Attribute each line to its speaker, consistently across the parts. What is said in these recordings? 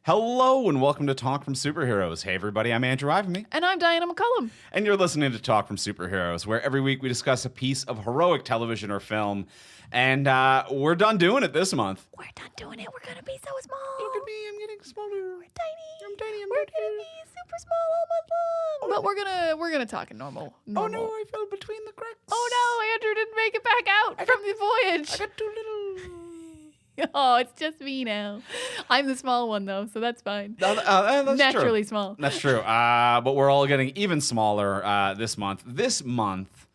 Speaker 1: Hello and welcome to Talk from Superheroes. Hey everybody, I'm Andrew Ivamy.
Speaker 2: And I'm Diana McCullum.
Speaker 1: And you're listening to Talk from Superheroes, where every week we discuss a piece of heroic television or film. And we're done doing it this month.
Speaker 2: We're done doing it. We're going to be so small.
Speaker 1: Look at me, I'm getting smaller.
Speaker 2: We're tiny.
Speaker 1: I'm tiny, I'm
Speaker 2: We're
Speaker 1: tiny.
Speaker 2: going to be super small all month long. But we're gonna talk in normal.
Speaker 1: Oh no, I fell between the cracks.
Speaker 2: Oh no, Andrew didn't make it back out from the voyage.
Speaker 1: I got too little.
Speaker 2: Oh, it's just me now. I'm the small one, though, so that's fine.
Speaker 1: That's
Speaker 2: Naturally
Speaker 1: true.
Speaker 2: small.
Speaker 1: That's true. But we're all getting even smaller this month. This month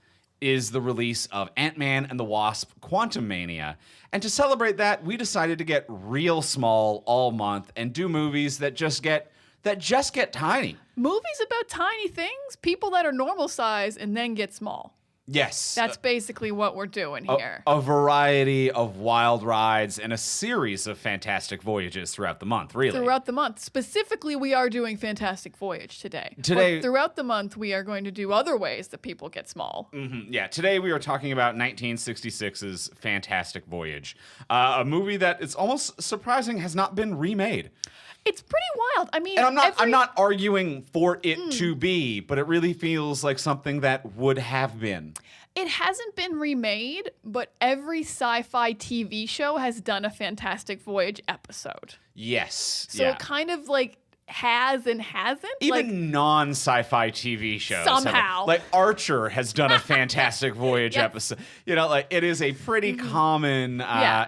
Speaker 1: is the release of Ant-Man and the Wasp: Quantumania. And to celebrate that, we decided to get real small all month and do movies that just get tiny.
Speaker 2: Movies about tiny things, people that are normal size and then get small.
Speaker 1: Yes.
Speaker 2: That's basically what we're doing here.
Speaker 1: A variety of wild rides and a series of fantastic voyages throughout the month, really.
Speaker 2: Throughout the month. Specifically, we are doing Fantastic Voyage today. But throughout the month, we are going to do other ways that people get small.
Speaker 1: Mm-hmm. Yeah, today we are talking about 1966's Fantastic Voyage, a movie that it's almost surprising has not been remade.
Speaker 2: It's pretty wild. I mean,
Speaker 1: and I'm not arguing for it to be, but it really feels like something that would have been.
Speaker 2: It hasn't been remade, but every sci-fi TV show has done a Fantastic Voyage episode.
Speaker 1: Yes.
Speaker 2: So it kind of like has and hasn't.
Speaker 1: Even non-sci-fi TV shows.
Speaker 2: Somehow.
Speaker 1: Like Archer has done a Fantastic Voyage episode. You know, like it is a pretty common,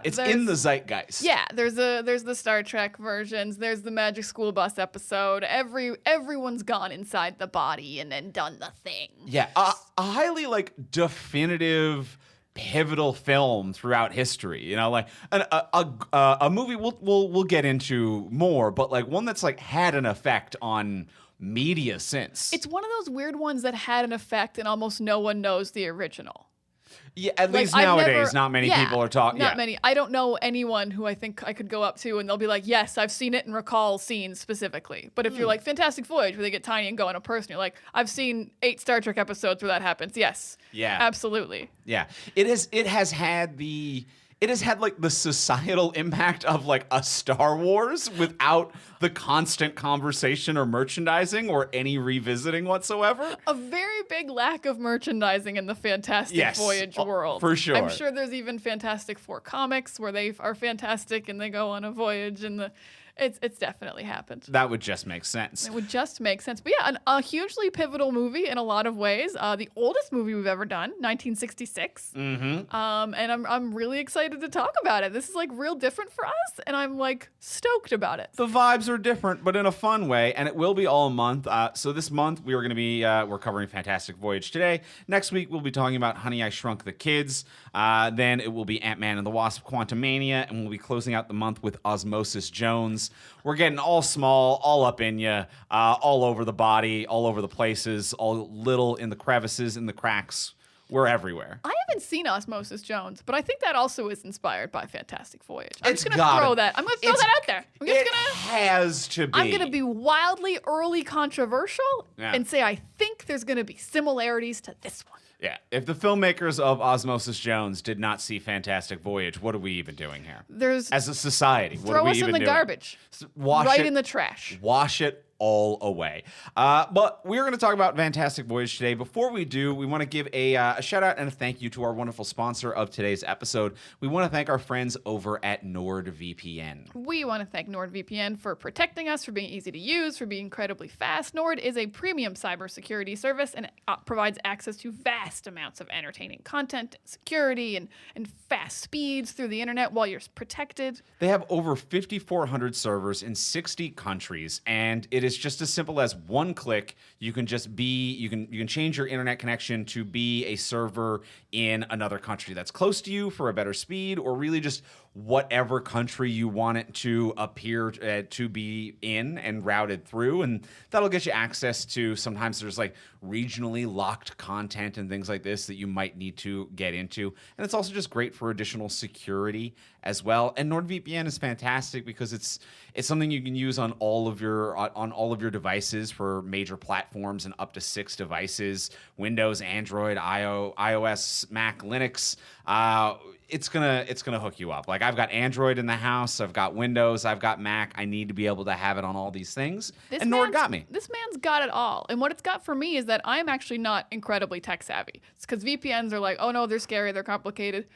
Speaker 1: it's in the zeitgeist.
Speaker 2: Yeah, there's the Star Trek versions. There's the Magic School Bus episode. Everyone's gone inside the body and then done the thing.
Speaker 1: Yeah, a highly like definitive, pivotal film throughout history, you know, like a movie we'll get into more, but like one that's like had an effect on media since.
Speaker 2: It's one of those weird ones that had an effect and almost no one knows the original.
Speaker 1: Yeah, at least nowadays, not many people are talking.
Speaker 2: Not many. I don't know anyone who I think I could go up to and they'll be like, yes, I've seen it and recall scenes specifically. But if you're like Fantastic Voyage, where they get tiny and go on a person, you're like, I've seen 8 Star Trek episodes where that happens. Yes.
Speaker 1: Yeah.
Speaker 2: Absolutely.
Speaker 1: Yeah. It has had like the societal impact of like a Star Wars without the constant conversation or merchandising or any revisiting whatsoever.
Speaker 2: A very big lack of merchandising in the Fantastic Voyage world.
Speaker 1: For sure.
Speaker 2: I'm sure there's even Fantastic Four comics where they are fantastic and they go on a voyage and it's definitely happened.
Speaker 1: That would just make sense.
Speaker 2: It would just make sense. But yeah, a hugely pivotal movie in a lot of ways. The oldest movie we've ever done, 1966.
Speaker 1: Mm-hmm.
Speaker 2: And I'm really excited to talk about it. This is like real different for us, and I'm like stoked about it.
Speaker 1: The vibes are different, but in a fun way, and it will be all month. So this month we are going to be we're covering Fantastic Voyage today. Next week we'll be talking about Honey, I Shrunk the Kids. Then it will be Ant-Man and the Wasp: Quantumania, and we'll be closing out the month with Osmosis Jones. We're getting all small, all up in you, all over the body, all over the places, all little in the crevices, in the cracks. We're everywhere.
Speaker 2: I haven't seen Osmosis Jones, but I think that also is inspired by Fantastic Voyage. I'm
Speaker 1: It's
Speaker 2: just going to throw that. I'm going to throw that out there.
Speaker 1: Has to be.
Speaker 2: I'm going to be wildly early controversial and say I think there's going to be similarities to this one.
Speaker 1: Yeah, if the filmmakers of Osmosis Jones did not see Fantastic Voyage, what are we even doing here? As a society, what are we even doing?
Speaker 2: Throw us in the garbage. In the trash.
Speaker 1: Wash it all away. But we're going to talk about Fantastic Voyage today. Before we do, we want to give a shout out and a thank you to our wonderful sponsor of today's episode. We want to thank our friends over at NordVPN.
Speaker 2: We want to thank NordVPN for protecting us, for being easy to use, for being incredibly fast. Nord is a premium cybersecurity service and provides access to vast amounts of entertaining content, security, and fast speeds through the internet while you're protected.
Speaker 1: They have over 5,400 servers in 60 countries, and it is just as simple as one click. You can change your internet connection to be a server in another country that's close to you for a better speed, or really just whatever country you want it to appear to be in and routed through, and that'll get you access to, sometimes there's like regionally locked content and things like this that you might need to get into, and it's also just great for additional security as well. And NordVPN is fantastic because it's something you can use on all of your devices for major platforms and up to 6 devices: Windows, Android, iOS, Mac, Linux. it's gonna hook you up. Like I've got Android in the house, I've got Windows, I've got Mac. I need to be able to have it on all these things. And Nord got me.
Speaker 2: This man's got it all. And what it's got for me is that I'm actually not incredibly tech savvy. It's because VPNs are like, oh no, they're scary, they're complicated.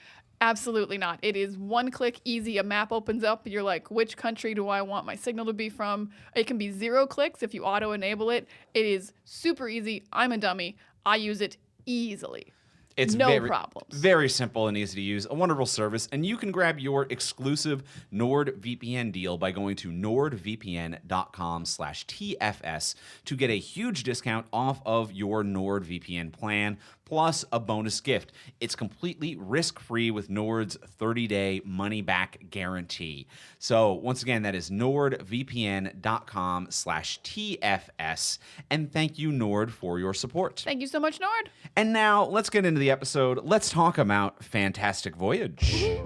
Speaker 2: Absolutely not. It is one click easy. A map opens up. You're like, which country do I want my signal to be from? It can be 0 clicks if you auto enable it. It is super easy. I'm a dummy. I use it easily.
Speaker 1: It's
Speaker 2: no problems.
Speaker 1: Very simple and easy to use. A wonderful service. And you can grab your exclusive NordVPN deal by going to nordvpn.com/TFS to get a huge discount off of your NordVPN plan, plus a bonus gift. It's completely risk-free with Nord's 30-day money-back guarantee. So once again, that is nordvpn.com/TFS. And thank you, Nord, for your support.
Speaker 2: Thank you so much, Nord.
Speaker 1: And now let's get into the episode. Let's talk about Fantastic Voyage.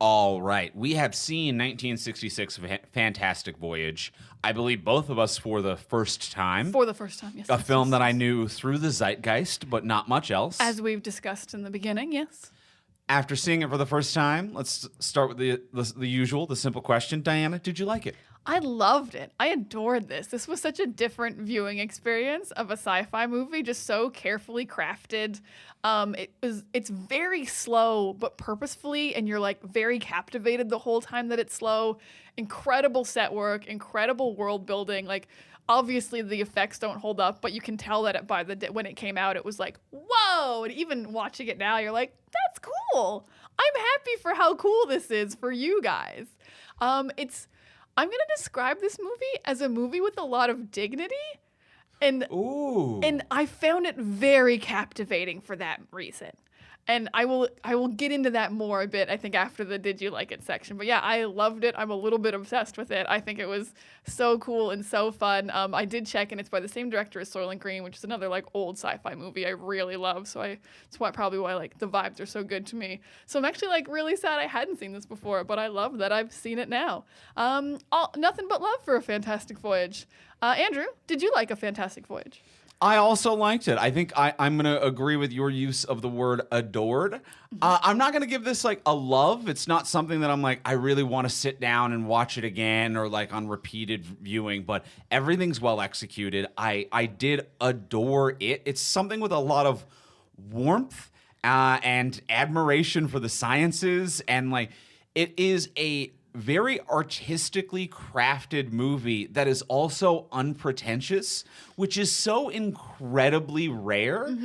Speaker 1: All right, we have seen 1966 Fantastic Voyage. I believe both of us for the first time.
Speaker 2: For the first time, yes.
Speaker 1: A film that I knew through the zeitgeist, but not much else.
Speaker 2: As we've discussed in the beginning, yes.
Speaker 1: After seeing it for the first time, let's start with the usual, the simple question. Diana, did you like it?
Speaker 2: I loved it. I adored this. This was such a different viewing experience of a sci-fi movie, just so carefully crafted. It's very slow, but purposefully, and you're like very captivated the whole time that it's slow. Incredible set work, incredible world building. Like, obviously the effects don't hold up, but you can tell that when it came out, it was like, whoa! And even watching it now, you're like, that's cool. I'm happy for how cool this is for you guys. I'm going to describe this movie as a movie with a lot of dignity. And I found it very captivating for that reason. And I will get into that more a bit, I think, after the Did You Like It section. But yeah, I loved it. I'm a little bit obsessed with it. I think it was so cool and so fun. I did check, and it's by the same director as Soylent Green, which is another like old sci-fi movie I really love. So it's probably why like the vibes are so good to me. So I'm actually like really sad I hadn't seen this before, but I love that I've seen it now. Nothing but love for A Fantastic Voyage. Andrew, did you like A Fantastic Voyage?
Speaker 1: I also liked it. I think I'm going to agree with your use of the word adored. I'm not going to give this like a love. It's not something that I'm like, I really want to sit down and watch it again or like on repeated viewing, but everything's well executed. I did adore it. It's something with a lot of warmth and admiration for the sciences. And like, it is a very artistically crafted movie that is also unpretentious, which is so incredibly rare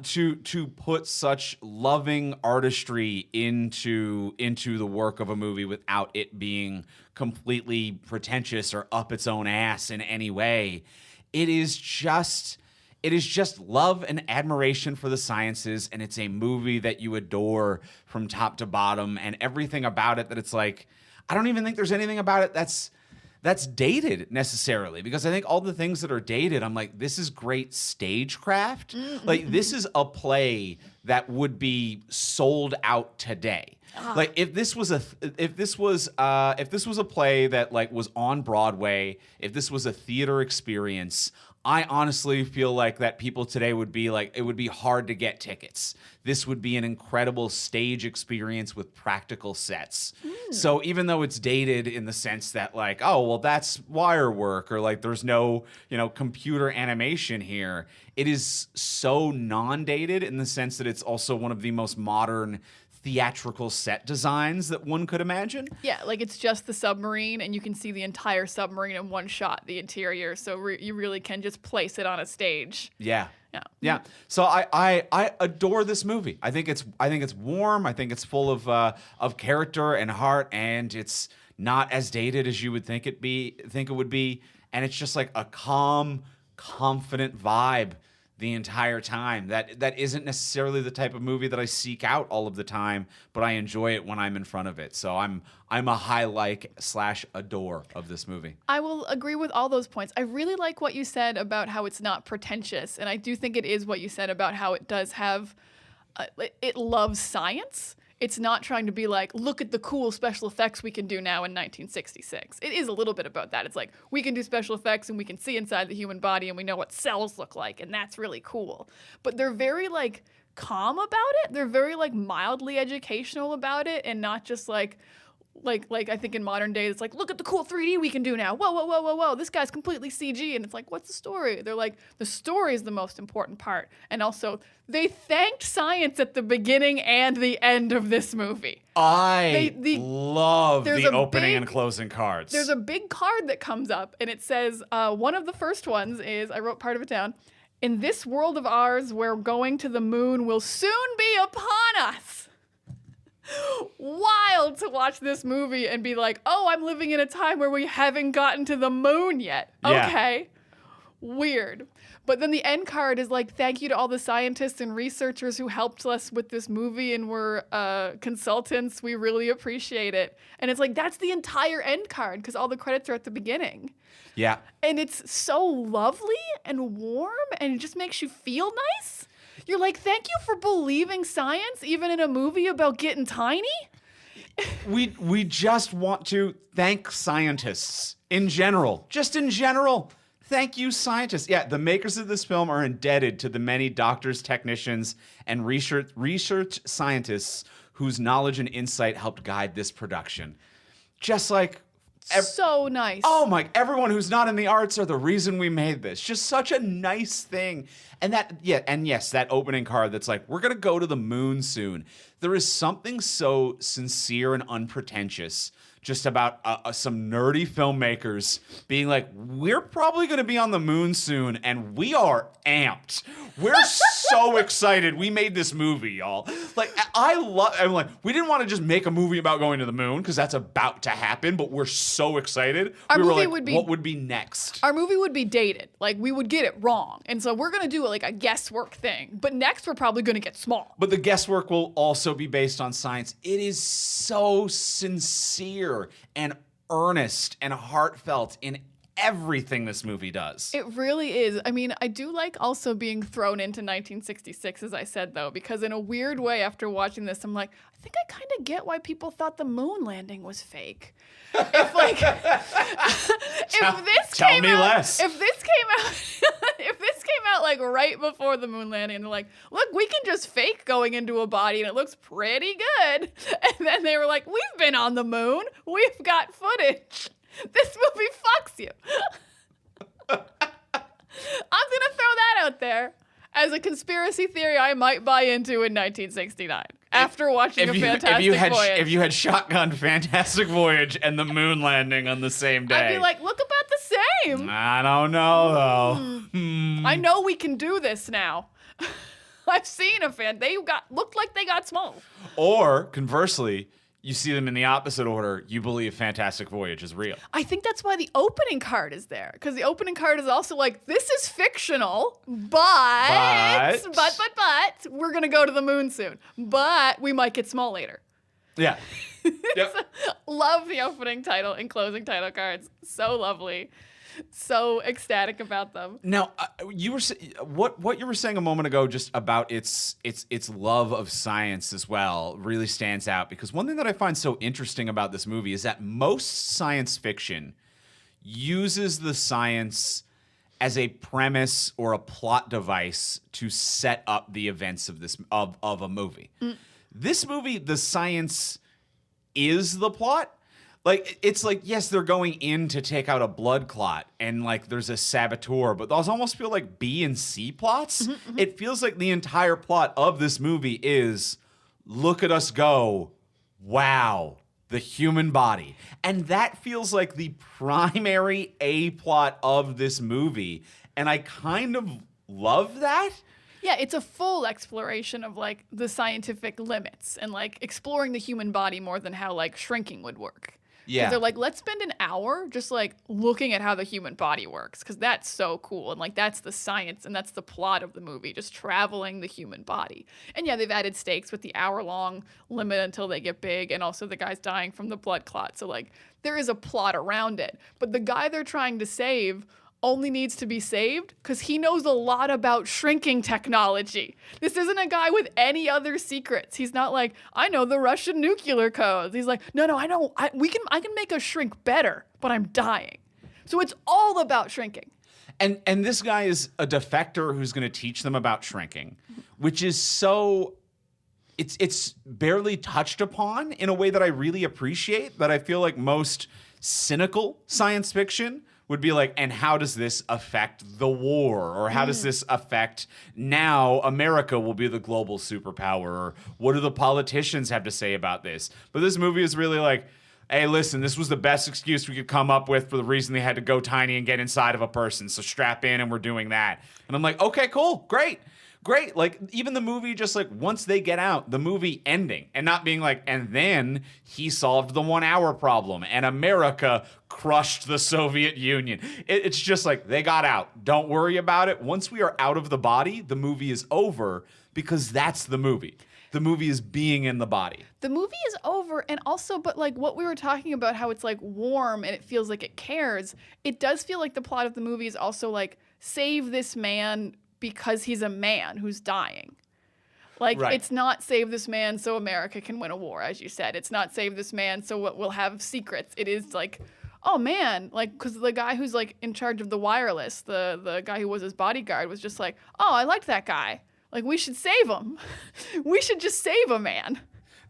Speaker 1: to put such loving artistry into the work of a movie without it being completely pretentious or up its own ass in any way. It is just love and admiration for the sciences, and it's a movie that you adore from top to bottom, and everything about it that it's like, I don't even think there's anything about it that's dated necessarily, because I think all the things that are dated, I'm like, this is great stagecraft. Like, this is a play that would be sold out today. Like, if this was a play that like was on Broadway, if this was a theater experience, I honestly feel like that people today would be like, it would be hard to get tickets. This would be an incredible stage experience with practical sets. So even though it's dated in the sense that like, oh, well, that's wire work, or like there's no, computer animation here, it is so non-dated in the sense that it's also one of the most modern theatrical set designs that one could imagine.
Speaker 2: Yeah, like it's just the submarine, and you can see the entire submarine in one shot, the interior. So you really can just place it on a stage.
Speaker 1: Yeah. So I adore this movie. I think it's warm. I think it's full of character and heart, and it's not as dated as you would think it would be. And it's just like a calm, confident vibe the entire time. That isn't necessarily the type of movie that I seek out all of the time, but I enjoy it when I'm in front of it. So I'm a high like / adore of this movie.
Speaker 2: I will agree with all those points. I really like what you said about how it's not pretentious, and I do think it is what you said about how it does have, it loves science. It's not trying to be like, look at the cool special effects we can do now in 1966. It is a little bit about that. It's like, we can do special effects and we can see inside the human body and we know what cells look like, and that's really cool. But they're very like calm about it. They're very like mildly educational about it, and not just like I think in modern days, it's like, look at the cool 3D we can do now. Whoa, whoa, whoa, whoa, whoa. This guy's completely CG. And it's like, what's the story? They're like, the story is the most important part. And also, they thanked science at the beginning and the end of this movie.
Speaker 1: I love the opening and closing cards.
Speaker 2: There's a big card that comes up, and it says, one of the first ones is, I wrote part of it down, in this world of ours where going to the moon will soon be upon us. Wild to watch this movie and be like, oh, I'm living in a time where we haven't gotten to the moon yet.
Speaker 1: Yeah.
Speaker 2: Okay. Weird. But then the end card is like, thank you to all the scientists and researchers who helped us with this movie and were consultants. We really appreciate it. And it's like, that's the entire end card because all the credits are at the beginning.
Speaker 1: Yeah.
Speaker 2: And it's so lovely and warm, and it just makes you feel nice. You're like, thank you for believing science, even in a movie about getting tiny.
Speaker 1: We just want to thank scientists in general. Just in general. Thank you, scientists. Yeah, the makers of this film are indebted to the many doctors, technicians, and research scientists whose knowledge and insight helped guide this production. Just like...
Speaker 2: so nice.
Speaker 1: Oh my, everyone who's not in the arts are the reason we made this. Just such a nice thing. And yes, that opening card that's like, we're going to go to the moon soon. There is something so sincere and unpretentious just about some nerdy filmmakers being like, we're probably going to be on the moon soon, and we are amped. We're so excited. We made this movie, y'all. Like, I'm like, we didn't want to just make a movie about going to the moon because that's about to happen, but we're so excited. What would be next?
Speaker 2: Our movie would be dated. Like, we would get it wrong. And so we're going to do like a guesswork thing. But next, we're probably going to get small.
Speaker 1: But the guesswork will also be based on science. It is so sincere and earnest and heartfelt in everything this movie does.
Speaker 2: It really is. I mean, I do like also being thrown into 1966, as I said, though, because in a weird way, after watching this, I'm like, I think I kind of get why people thought the moon landing was fake. If like, if this came out like right before the moon landing, and they're like, look, we can just fake going into a body and it looks pretty good. And then they were like, we've been on the moon. We've got footage. This movie fucks you. I'm going to throw that out there as a conspiracy theory I might buy into in 1969 after watching Fantastic Voyage.
Speaker 1: If you had shotgunned Fantastic Voyage and the moon landing on the same day.
Speaker 2: I'd be like, look about the same.
Speaker 1: I don't know, though.
Speaker 2: I know we can do this now. I've seen a fan. They looked like they got small.
Speaker 1: Or, conversely, you see them in the opposite order. You believe Fantastic Voyage is real.
Speaker 2: I think that's why the opening card is there. Because the opening card is also like, this is fictional, but we're going to go to the moon soon. But we might get small later.
Speaker 1: Yeah. Yep.
Speaker 2: Love the opening title and closing title cards. So lovely. So ecstatic about them.
Speaker 1: Now, you were what you were saying a moment ago, just about its love of science as well, really stands out, because one thing that I find so interesting about this movie is that most science fiction uses the science as a premise or a plot device to set up the events of a movie. This movie, the science is the plot. Like, it's like, yes, they're going in to take out a blood clot, and like there's a saboteur, but those almost feel like B and C plots. It feels like the entire plot of this movie is, look at us go, wow, the human body. And that feels like the primary A plot of this movie, and I kind of love that.
Speaker 2: Yeah, it's a full exploration of like the scientific limits and like exploring the human body more than how like shrinking would work.
Speaker 1: Yeah.
Speaker 2: They're like, let's spend an hour just like looking at how the human body works, because that's so cool. And like that's the science and that's the plot of the movie, just traveling the human body. And yeah, they've added stakes with the hour-long limit until they get big, and also the guy's dying from the blood clot. So like there is a plot around it. But the guy they're trying to save only needs to be saved because he knows a lot about shrinking technology. This isn't a guy with any other secrets. He's not like, I know the Russian nuclear codes. He's like, no, I know. I can make us shrink better, but I'm dying. So it's all about shrinking.
Speaker 1: And this guy is a defector who's going to teach them about shrinking, which is so... It's barely touched upon in a way that I really appreciate, that I feel like most cynical science fiction would be like, and how does this affect the war? Or how does this affect now America will be the global superpower? Or what do the politicians have to say about this? But this movie is really like, hey, listen, this was the best excuse we could come up with for the reason they had to go tiny and get inside of a person. So strap in and we're doing that. And I'm like, okay, cool, great. Like, even the movie, just like once they get out, the movie ending and not being like, and then he solved the 1 hour problem and America crushed the Soviet Union. It's just like, they got out. Don't worry about it. Once we are out of the body, the movie is over, because that's the movie. The movie is being in the body.
Speaker 2: The movie is over, and also, but like what we were talking about, how it's like warm and it feels like it cares. It does feel like the plot of the movie is also like, save this man because he's a man who's dying. Like,
Speaker 1: right.
Speaker 2: It's not save this man so America can win a war, as you said. It's not save this man so we'll have secrets. It is like, oh man, like, because the guy who's like in charge of the wireless, the guy who was his bodyguard, was just like, oh, I liked that guy. Like, we should save him. We should just save a man.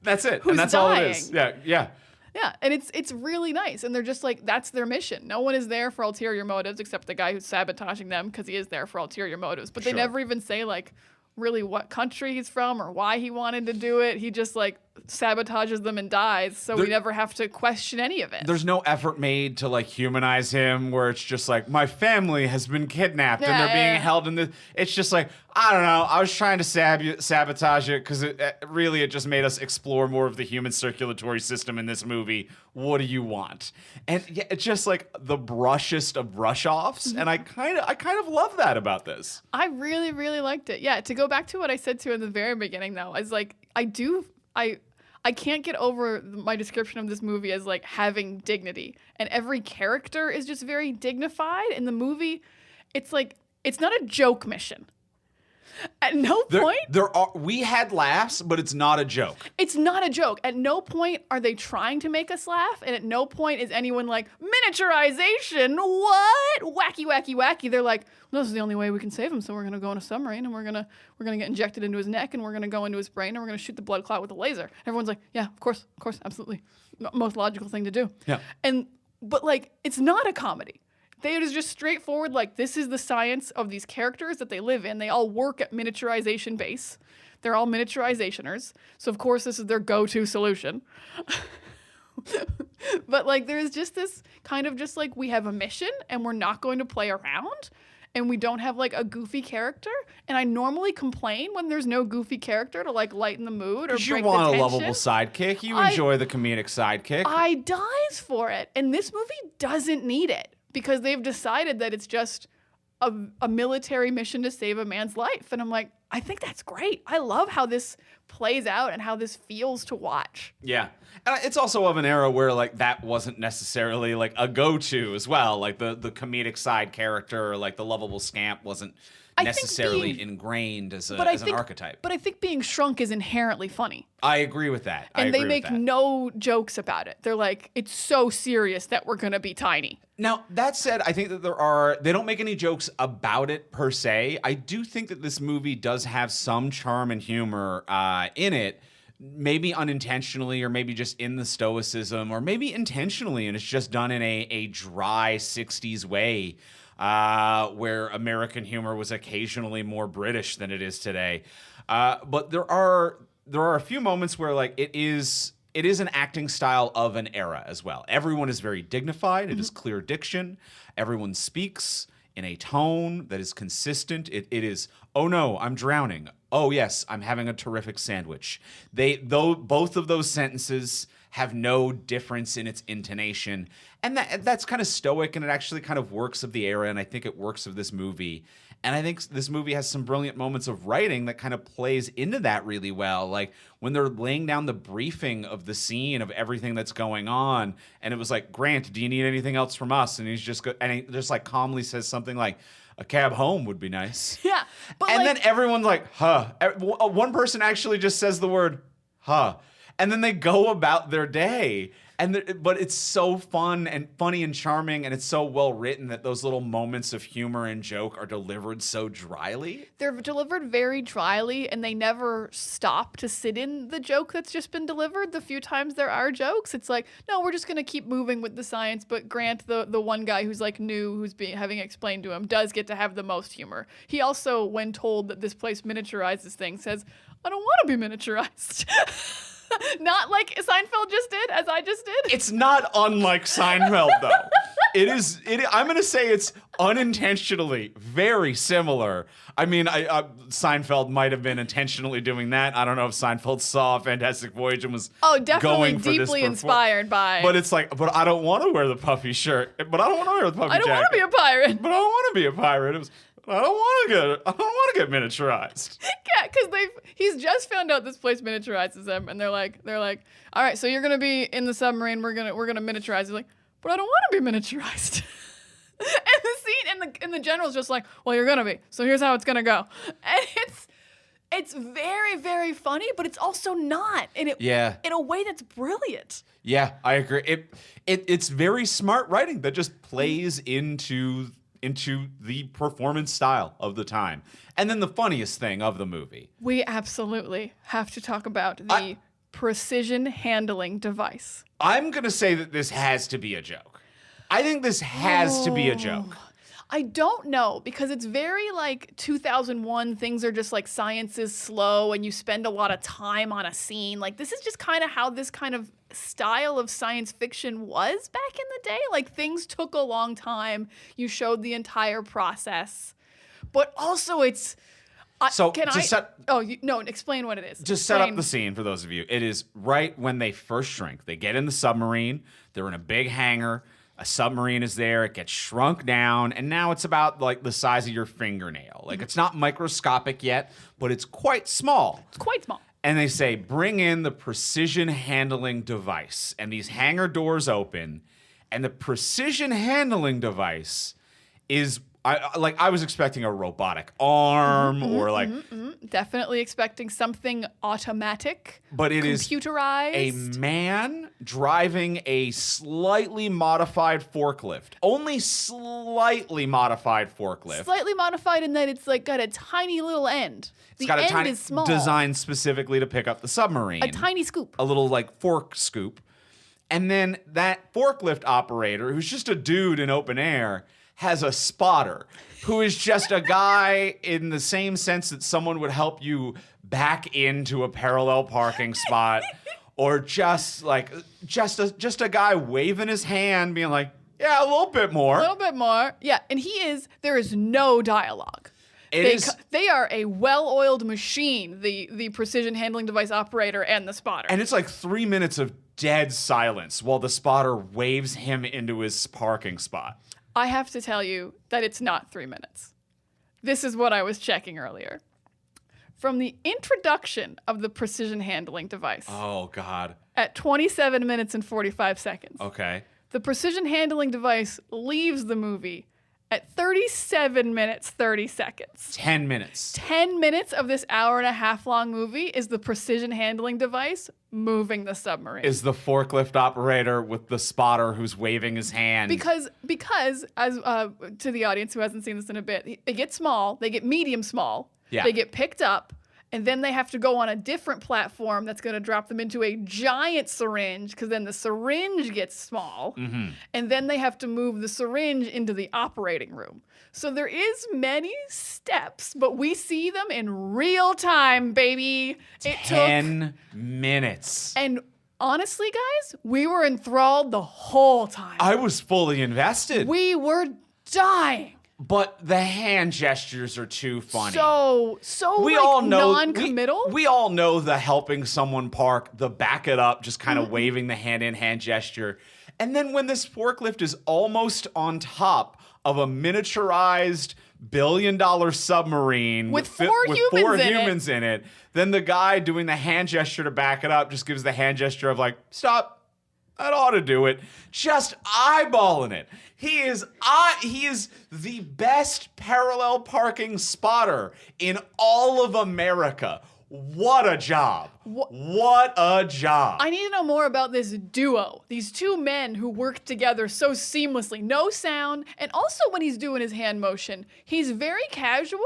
Speaker 1: That's it.
Speaker 2: Who's
Speaker 1: and that's
Speaker 2: dying.
Speaker 1: all it is. Yeah.
Speaker 2: Yeah, and it's really nice. And they're just like, that's their mission. No one is there for ulterior motives except the guy who's sabotaging them, because he is there for ulterior motives. But they
Speaker 1: Sure.
Speaker 2: never even say, like, really what country he's from or why he wanted to do it. He just, like, sabotages them and dies, so we never have to question any of it.
Speaker 1: There's no effort made to like humanize him, where it's just like, my family has been kidnapped and they're being held in the... It's just like, I don't know, I was trying to sabotage it because it just made us explore more of the human circulatory system in this movie. What do you want? And yeah, it's just like the brushest of brush-offs, and I kind of love that about this.
Speaker 2: I really, really liked it. Yeah, to go back to what I said to in the very beginning, though, is like, I can't get over my description of this movie as like having dignity, and every character is just very dignified in the movie. It's like, it's not a joke mission. At no point
Speaker 1: we had laughs, but it's not a joke.
Speaker 2: It's not a joke. At no point are they trying to make us laugh, and at no point is anyone like, miniaturization, what? Wacky, wacky, wacky. They're like, well, this is the only way we can save him, so we're gonna go in a submarine and we're gonna get injected into his neck, and we're gonna go into his brain, and we're gonna shoot the blood clot with a laser. Everyone's like, yeah, of course, absolutely. Most logical thing to do.
Speaker 1: Yeah.
Speaker 2: But like, it's not a comedy. It is just straightforward, like, this is the science of these characters that they live in. They all work at miniaturization base. They're all miniaturizationers. So, of course, this is their go-to solution. But, like, there's just this kind of just, like, we have a mission, and we're not going to play around, and we don't have, like, a goofy character. And I normally complain when there's no goofy character to, like, lighten the mood or break the tension.
Speaker 1: You want a lovable sidekick. You enjoy the comedic sidekick.
Speaker 2: I dies for it. And this movie doesn't need it, because they've decided that it's just a military mission to save a man's life. And I'm like, I think that's great. I love how this plays out and how this feels to watch.
Speaker 1: Yeah. And it's also of an era where like that wasn't necessarily like a go-to as well. Like the comedic side character, or like the lovable scamp wasn't necessarily ingrained as an archetype.
Speaker 2: But I think being shrunk is inherently funny.
Speaker 1: I agree with that.
Speaker 2: And they make no jokes about it. They're like, it's so serious that we're going to be tiny.
Speaker 1: Now, that said, I think that they don't make any jokes about it per se. I do think that this movie does have some charm and humor in it, maybe unintentionally, or maybe just in the stoicism, or maybe intentionally, and it's just done in a dry 60s way, where American humor was occasionally more British than it is today. But there are a few moments where like it is an acting style of an era as well. Everyone is very dignified. It is clear diction. Everyone speaks in a tone that is consistent. It is, oh no, I'm drowning. Oh yes, I'm having a terrific sandwich. Both of those sentences have no difference in its intonation. And that's kind of stoic, and it actually kind of works of the era, and I think it works of this movie. And I think this movie has some brilliant moments of writing that kind of plays into that really well. Like when they're laying down the briefing of the scene of everything that's going on, and it was like, Grant, do you need anything else from us? And he's just he just like calmly says something like, a cab home would be nice.
Speaker 2: Yeah. But
Speaker 1: and then everyone's like, huh. One person actually just says the word, huh. And then they go about their day. But it's so fun and funny and charming, and it's so well written that those little moments of humor and joke are delivered so dryly.
Speaker 2: They're delivered very dryly, and they never stop to sit in the joke that's just been delivered. The few times there are jokes, it's like, no, we're just going to keep moving with the science. But Grant, the one guy who's like new, who's having explained to him, does get to have the most humor. He also, when told that this place miniaturizes things, says, I don't want to be miniaturized. Not like Seinfeld just did, as I just did.
Speaker 1: It's not unlike Seinfeld, though. I'm going to say it's unintentionally very similar. I mean, Seinfeld might have been intentionally doing that. I don't know if Seinfeld saw Fantastic Voyage and was
Speaker 2: definitely
Speaker 1: going for
Speaker 2: deeply inspired by.
Speaker 1: But it's like, but I don't want to wear the puffy shirt. But I don't want to wear the puffy jacket.
Speaker 2: I don't want to be a pirate.
Speaker 1: But I don't want to be a pirate. It was, I don't want to get miniaturized.
Speaker 2: Yeah, because he's just found out this place miniaturizes them, and they're like, all right, so you're gonna be in the submarine. We're gonna miniaturize. He's like, but I don't want to be miniaturized. And the scene and the general's just like, well, you're gonna be. So here's how it's gonna go. And it's very, very funny, but it's also not. And in a way that's brilliant.
Speaker 1: Yeah, I agree. It's very smart writing that just plays into the performance style of the time. And then the funniest thing of the movie.
Speaker 2: We absolutely have to talk about the precision handling device.
Speaker 1: I'm going to say that this has to be a joke. I think this has to be a joke.
Speaker 2: I don't know, because it's very like 2001. Things are just like science is slow and you spend a lot of time on a scene. Like this is just kind of how this kind of style of science fiction was back in the day. Like things took a long time. You showed the entire process. But also it's... explain what it is.
Speaker 1: Just set up the scene for those of you. It is right when they first shrink. They get in the submarine. They're in a big hangar. A submarine is there. It gets shrunk down, and now it's about like the size of your fingernail. Like it's not microscopic yet, but it's quite small.
Speaker 2: It's quite small.
Speaker 1: And they say, bring in the precision handling device. And these hangar doors open, and the precision handling device is... I was expecting a robotic arm or like...
Speaker 2: Definitely expecting something automatic,
Speaker 1: but it
Speaker 2: computerized.
Speaker 1: Is a man driving a slightly modified forklift. Only slightly modified forklift.
Speaker 2: Slightly modified in that it's like got a tiny little end. The end is small.
Speaker 1: Designed specifically to pick up the submarine.
Speaker 2: A tiny scoop.
Speaker 1: A little like fork scoop. And then that forklift operator, who's just a dude in open air, has a spotter who is just a guy in the same sense that someone would help you back into a parallel parking spot, or just a guy waving his hand being like, yeah, a little bit more.
Speaker 2: A little bit more. Yeah, and there is no dialogue. They are a well-oiled machine, the precision handling device operator and the spotter.
Speaker 1: And it's like 3 minutes of dead silence while the spotter waves him into his parking spot.
Speaker 2: I have to tell you that it's not 3 minutes. This is what I was checking earlier. From the introduction of the precision handling device.
Speaker 1: Oh, God.
Speaker 2: At 27 minutes and 45 seconds.
Speaker 1: Okay.
Speaker 2: The precision handling device leaves the movie at 37 minutes, 30 seconds.
Speaker 1: 10 minutes.
Speaker 2: 10 minutes of this hour-and-a-half long movie is the precision handling device moving the submarine.
Speaker 1: Is the forklift operator with the spotter who's waving his hand.
Speaker 2: Because as to the audience who hasn't seen this in a bit, they get small, they get medium small, they get picked up, and then they have to go on a different platform that's going to drop them into a giant syringe, because then the syringe gets small, and then they have to move the syringe into the operating room. So there is many steps, but we see them in real time, baby.
Speaker 1: 10 minutes.
Speaker 2: And honestly, guys, we were enthralled the whole time.
Speaker 1: I was fully invested.
Speaker 2: We were dying.
Speaker 1: But the hand gestures are too funny.
Speaker 2: So
Speaker 1: we
Speaker 2: like
Speaker 1: all know
Speaker 2: non-committal.
Speaker 1: We all know the helping someone park, the back it up, just kind of waving the hand in hand gesture. And then when this forklift is almost on top of a miniaturized billion-dollar submarine
Speaker 2: With
Speaker 1: four humans in it, then the guy doing the hand gesture to back it up just gives the hand gesture of like, stop. That ought to do it. Just eyeballing it. He is the best parallel parking spotter in all of America. What a job. What a job.
Speaker 2: I need to know more about this duo. These two men who work together so seamlessly. No sound. And also when he's doing his hand motion, he's very casual.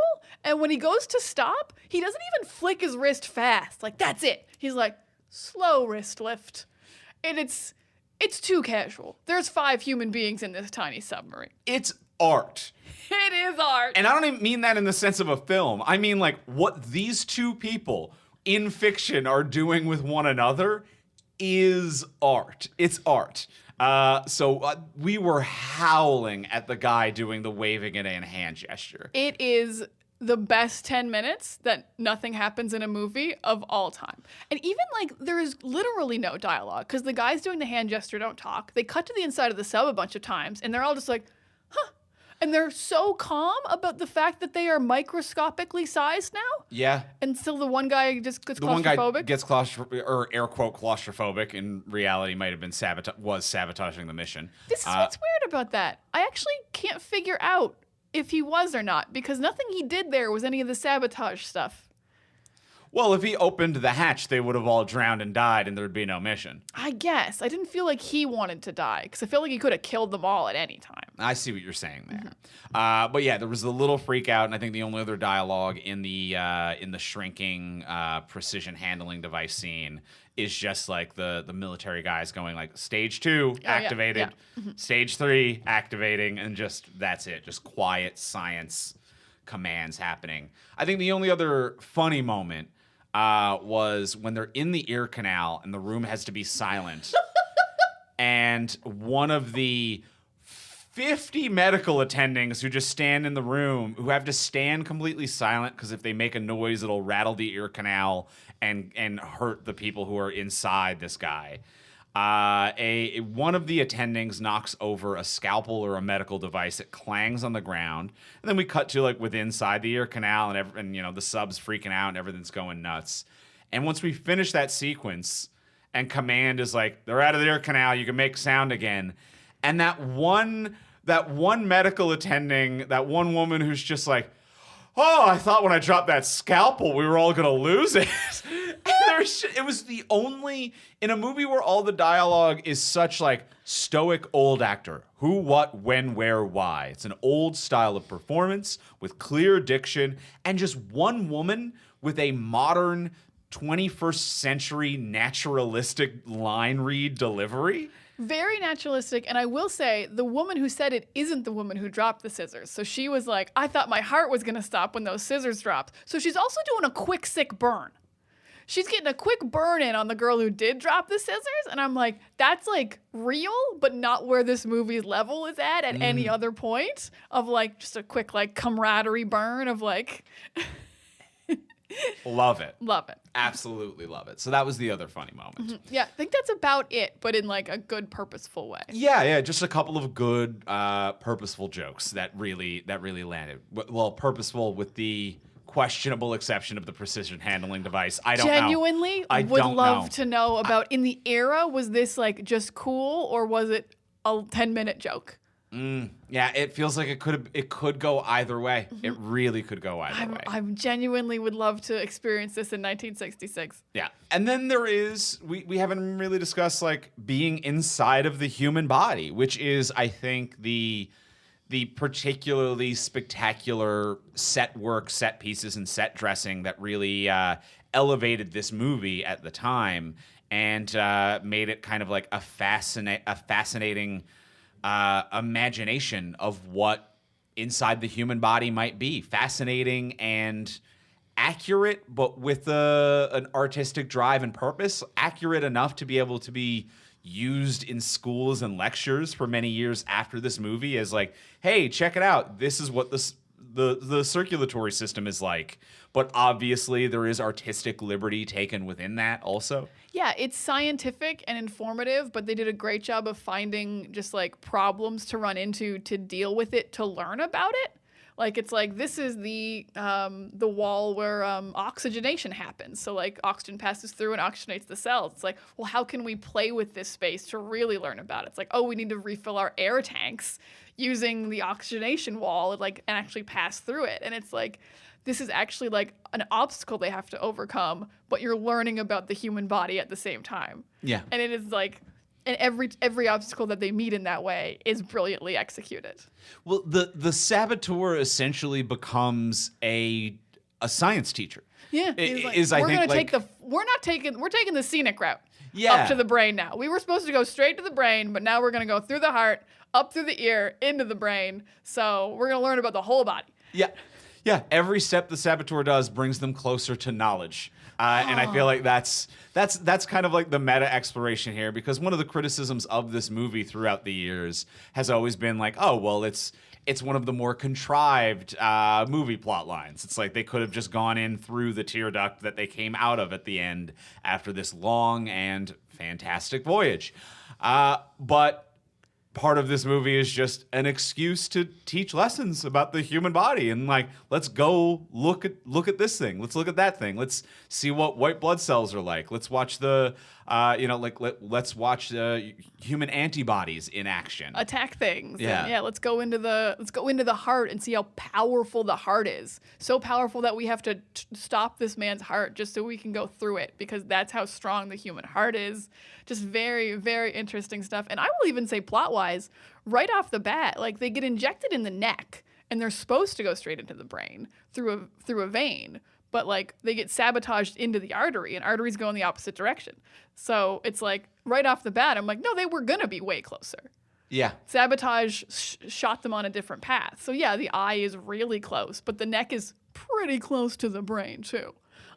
Speaker 2: And when he goes to stop, he doesn't even flick his wrist fast. Like, that's it. He's like, slow wrist lift. And it's too casual. There's 5 human beings in this tiny submarine.
Speaker 1: It's art.
Speaker 2: It is art.
Speaker 1: And I don't even mean that in the sense of a film. I mean like what these two people in fiction are doing with one another is art. It's art. So we were howling at the guy doing the waving it in hand gesture.
Speaker 2: It is the best 10 minutes that nothing happens in a movie of all time. And even like there is literally no dialogue because the guys doing the hand gesture don't talk. They cut to the inside of the sub a bunch of times and they're all just like, huh. And they're so calm about the fact that they are microscopically sized now.
Speaker 1: Yeah.
Speaker 2: Until the one guy just gets claustrophobic.
Speaker 1: The one guy gets or air quote claustrophobic. In reality, might have been sabotaging the mission.
Speaker 2: This is what's weird about that. I actually can't figure out if he was or not, because nothing he did there was any of the sabotage stuff.
Speaker 1: Well, if he opened the hatch, they would have all drowned and died, and there'd be no mission.
Speaker 2: I guess. I didn't feel like he wanted to die, because I feel like he could have killed them all at any time.
Speaker 1: I see what you're saying there. But yeah, there was a little freak out, and I think the only other dialogue in the shrinking precision handling device scene is just like the military guys going like stage 2 activated, stage 3 activating, and just that's it. Just quiet science commands happening. I think the only other funny moment was when they're in the ear canal and the room has to be silent. And one of the 50 medical attendings who just stand in the room, who have to stand completely silent because if they make a noise, it'll rattle the ear canal and hurt the people who are inside this guy. One of the attendings knocks over a scalpel or a medical device. It clangs on the ground, and then we cut to like with inside the ear canal, and you know the sub's freaking out and everything's going nuts. And once we finish that sequence, and command is like, they're out of the ear canal, you can make sound again, and that one medical attending, that one woman who's just like, oh, I thought when I dropped that scalpel, we were all going to lose it. It was the only, in a movie where all the dialogue is such like stoic old actor, who, what, when, where, why. It's an old style of performance with clear diction and just one woman with a modern 21st century naturalistic line read delivery.
Speaker 2: Very naturalistic, and I will say, the woman who said it isn't the woman who dropped the scissors. So she was like, I thought my heart was going to stop when those scissors dropped. So she's also doing a quick, sick burn. She's getting a quick burn in on the girl who did drop the scissors, and I'm like, that's like real, but not where this movie's level is at any other point of like just a quick like camaraderie burn of like...
Speaker 1: Love it.
Speaker 2: Love it.
Speaker 1: Absolutely love it. So that was the other funny moment.
Speaker 2: Yeah, I think that's about it, but in like a good, purposeful way.
Speaker 1: Yeah, just a couple of good, purposeful jokes that really landed. Well, purposeful with the questionable exception of the precision handling device. I don't
Speaker 2: Genuinely
Speaker 1: know.
Speaker 2: would love to know about in the era, was this like just cool or was it a 10-minute joke?
Speaker 1: Yeah, it feels like it could go either way. It really could go either way.
Speaker 2: I genuinely would love to experience this in 1966.
Speaker 1: Yeah. And then there is, we haven't really discussed like being inside of the human body, which is, I think, the particularly spectacular set work, set pieces, and set dressing that really elevated this movie at the time and made it kind of like a fascinating imagination of what inside the human body might be. Fascinating and accurate, but with an artistic drive and purpose. Accurate enough to be able to be used in schools and lectures for many years after this movie as like, hey, check it out. This is what the circulatory system is like. But obviously there is artistic liberty taken within that also.
Speaker 2: Yeah, it's scientific and informative, but they did a great job of finding just like problems to run into to deal with it, to learn about it. Like it's like this is the wall where oxygenation happens. So like oxygen passes through and oxygenates the cells. It's like, well, how can we play with this space to really learn about it? It's like, oh, we need to refill our air tanks using the oxygenation wall and actually pass through it. And it's like, this is actually like an obstacle they have to overcome, but you're learning about the human body at the same time.
Speaker 1: Yeah.
Speaker 2: And it is like, and every obstacle that they meet in that way is brilliantly executed.
Speaker 1: Well, the saboteur essentially becomes a science teacher.
Speaker 2: Yeah, we're taking the scenic route.
Speaker 1: Yeah.
Speaker 2: Up to the brain now. We were supposed to go straight to the brain, but now we're going to go through the heart, up through the ear, into the brain. So we're going to learn about the whole body.
Speaker 1: Yeah. Yeah, every step the saboteur does brings them closer to knowledge. And I feel like that's kind of like the meta exploration here, because one of the criticisms of this movie throughout the years has always been like, oh, well, it's one of the more contrived movie plot lines. It's like they could have just gone in through the tear duct that they came out of at the end after this long and fantastic voyage. But part of this movie is just an excuse to teach lessons about the human body, and like, let's go look at this thing, let's look at that thing, let's see what white blood cells are like, let's watch the let's watch human antibodies in action,
Speaker 2: attack things.
Speaker 1: Yeah.
Speaker 2: And let's go into the heart and see how powerful the heart is. So powerful that we have to stop this man's heart just so we can go through it, because that's how strong the human heart is. Just very, very interesting stuff. And I will even say plot-wise, right off the bat, like they get injected in the neck and they're supposed to go straight into the brain through a vein, but like they get sabotaged into the artery, and arteries go in the opposite direction. So it's like right off the bat, I'm like, no, they were going to be way closer.
Speaker 1: Yeah.
Speaker 2: Sabotage shot them on a different path. So yeah, the eye is really close, but the neck is pretty close to the brain too.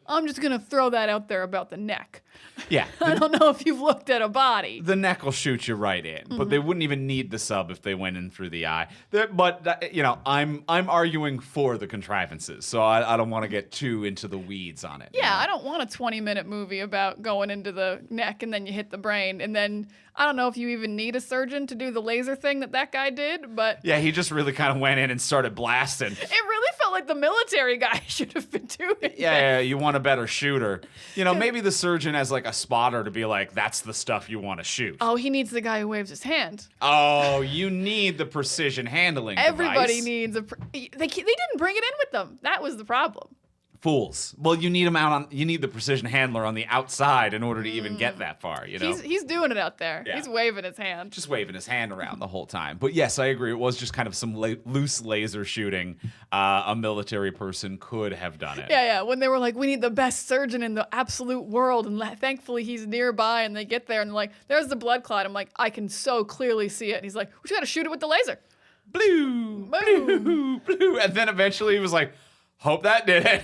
Speaker 2: I'm just going to throw that out there about the neck.
Speaker 1: Yeah.
Speaker 2: I don't know if you've looked at a body.
Speaker 1: The neck will shoot you right in, but they wouldn't even need the sub if they went in through the eye. I'm arguing for the contrivances, so I don't want to get too into the weeds on it.
Speaker 2: Yeah, I don't want a 20-minute movie about going into the neck and then you hit the brain, and then I don't know if you even need a surgeon to do the laser thing that guy did, but
Speaker 1: yeah, he just really kind of went in and started blasting.
Speaker 2: It really felt like the military guy should have been doing it.
Speaker 1: Yeah, you want a better shooter. Maybe the surgeon has like a spotter to be like, that's the stuff you want to shoot.
Speaker 2: Oh, he needs the guy who waves his hand.
Speaker 1: Oh, you need the precision handling
Speaker 2: Everybody
Speaker 1: device.
Speaker 2: needs they didn't bring it in with them. That was the problem.
Speaker 1: Fools. Well, you need the precision handler on the outside in order to even get that far,
Speaker 2: He's doing it out there.
Speaker 1: Yeah.
Speaker 2: He's waving his hand.
Speaker 1: Just waving his hand around the whole time. But yes, I agree. It was just kind of some loose laser shooting. A military person could have done it.
Speaker 2: Yeah. When they were like, we need the best surgeon in the absolute world, and thankfully he's nearby, and they get there, and they're like, there's the blood clot. I'm like, I can so clearly see it. And he's like, we just got to shoot it with the laser.
Speaker 1: Blue,
Speaker 2: Boom.
Speaker 1: blue. And then eventually he was like, hope that did it.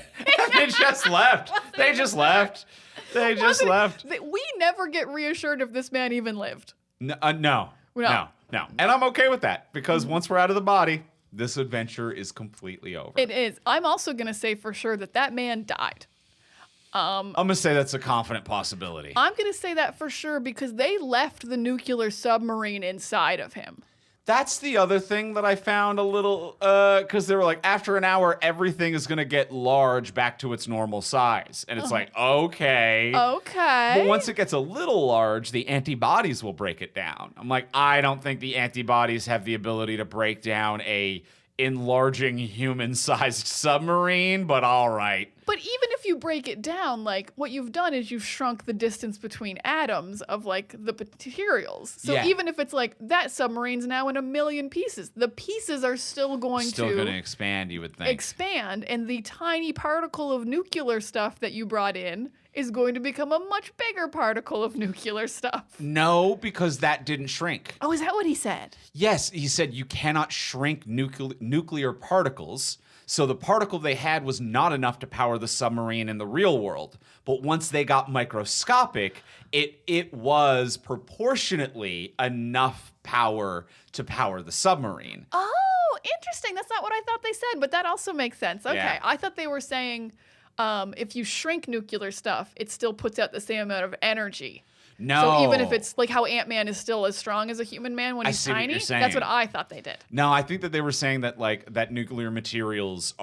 Speaker 1: They just left. They just left.
Speaker 2: We never get reassured if this man even lived.
Speaker 1: No. And I'm okay with that, because once we're out of the body, this adventure is completely over.
Speaker 2: It is. I'm also going to say for sure that man died.
Speaker 1: I'm going to say that's a confident possibility.
Speaker 2: I'm going to say that for sure because they left the nuclear submarine inside of him.
Speaker 1: That's the other thing that I found a little, because they were like, after an hour, everything is going to get large back to its normal size. And it's like, okay.
Speaker 2: Okay.
Speaker 1: But once it gets a little large, the antibodies will break it down. I'm like, I don't think the antibodies have the ability to break down a enlarging human-sized submarine, but all right.
Speaker 2: But even if you break it down, like, what you've done is you've shrunk the distance between atoms of, like, the materials. So even if it's like, that submarine's now in 1 million pieces, the pieces are still going
Speaker 1: to expand, you would think.
Speaker 2: Expand, and the tiny particle of nuclear stuff that you brought in is going to become a much bigger particle of nuclear stuff.
Speaker 1: No, because that didn't shrink.
Speaker 2: Oh, is that what he said?
Speaker 1: Yes, he said you cannot shrink nuclear particles. So the particle they had was not enough to power the submarine in the real world. But once they got microscopic, it was proportionately enough power to power the submarine.
Speaker 2: Oh, interesting. That's not what I thought they said, but that also makes sense. Okay.
Speaker 1: Yeah.
Speaker 2: I thought they were saying if you shrink nuclear stuff, it still puts out the same amount of energy.
Speaker 1: No.
Speaker 2: So even if it's like how Ant-Man is still as strong as a human man when he's
Speaker 1: see what
Speaker 2: tiny,
Speaker 1: you're saying.
Speaker 2: that's what I thought they did.
Speaker 1: No, I think that they were saying that like that nuclear materials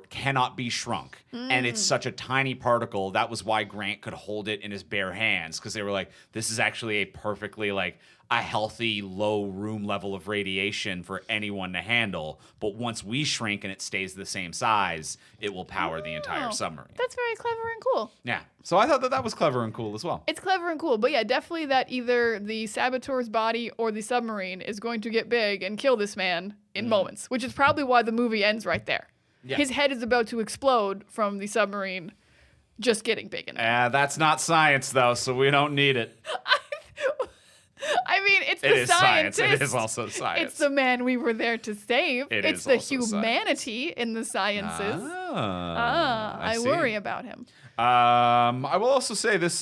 Speaker 1: cannot be shrunk, and it's such a tiny particle. That was why Grant could hold it in his bare hands, because they were like, this is actually a perfectly like a healthy low room level of radiation for anyone to handle. But once we shrink and it stays the same size, it will power the entire submarine.
Speaker 2: That's very clever and cool.
Speaker 1: Yeah. So I thought that was clever and cool as well.
Speaker 2: It's clever and cool, but yeah, definitely that either the saboteur's body or the submarine is going to get big and kill this man in moments, which is probably why the movie ends right there.
Speaker 1: Yeah.
Speaker 2: His head is about to explode from the submarine just getting big enough.
Speaker 1: That's not science, though, so we don't need it.
Speaker 2: I mean, it's
Speaker 1: It
Speaker 2: the
Speaker 1: is science.
Speaker 2: scientist.
Speaker 1: It is also science.
Speaker 2: It's the man we were there to save. It's
Speaker 1: is
Speaker 2: the
Speaker 1: also
Speaker 2: humanity in the sciences. I
Speaker 1: see.
Speaker 2: worry about him.
Speaker 1: I will also say this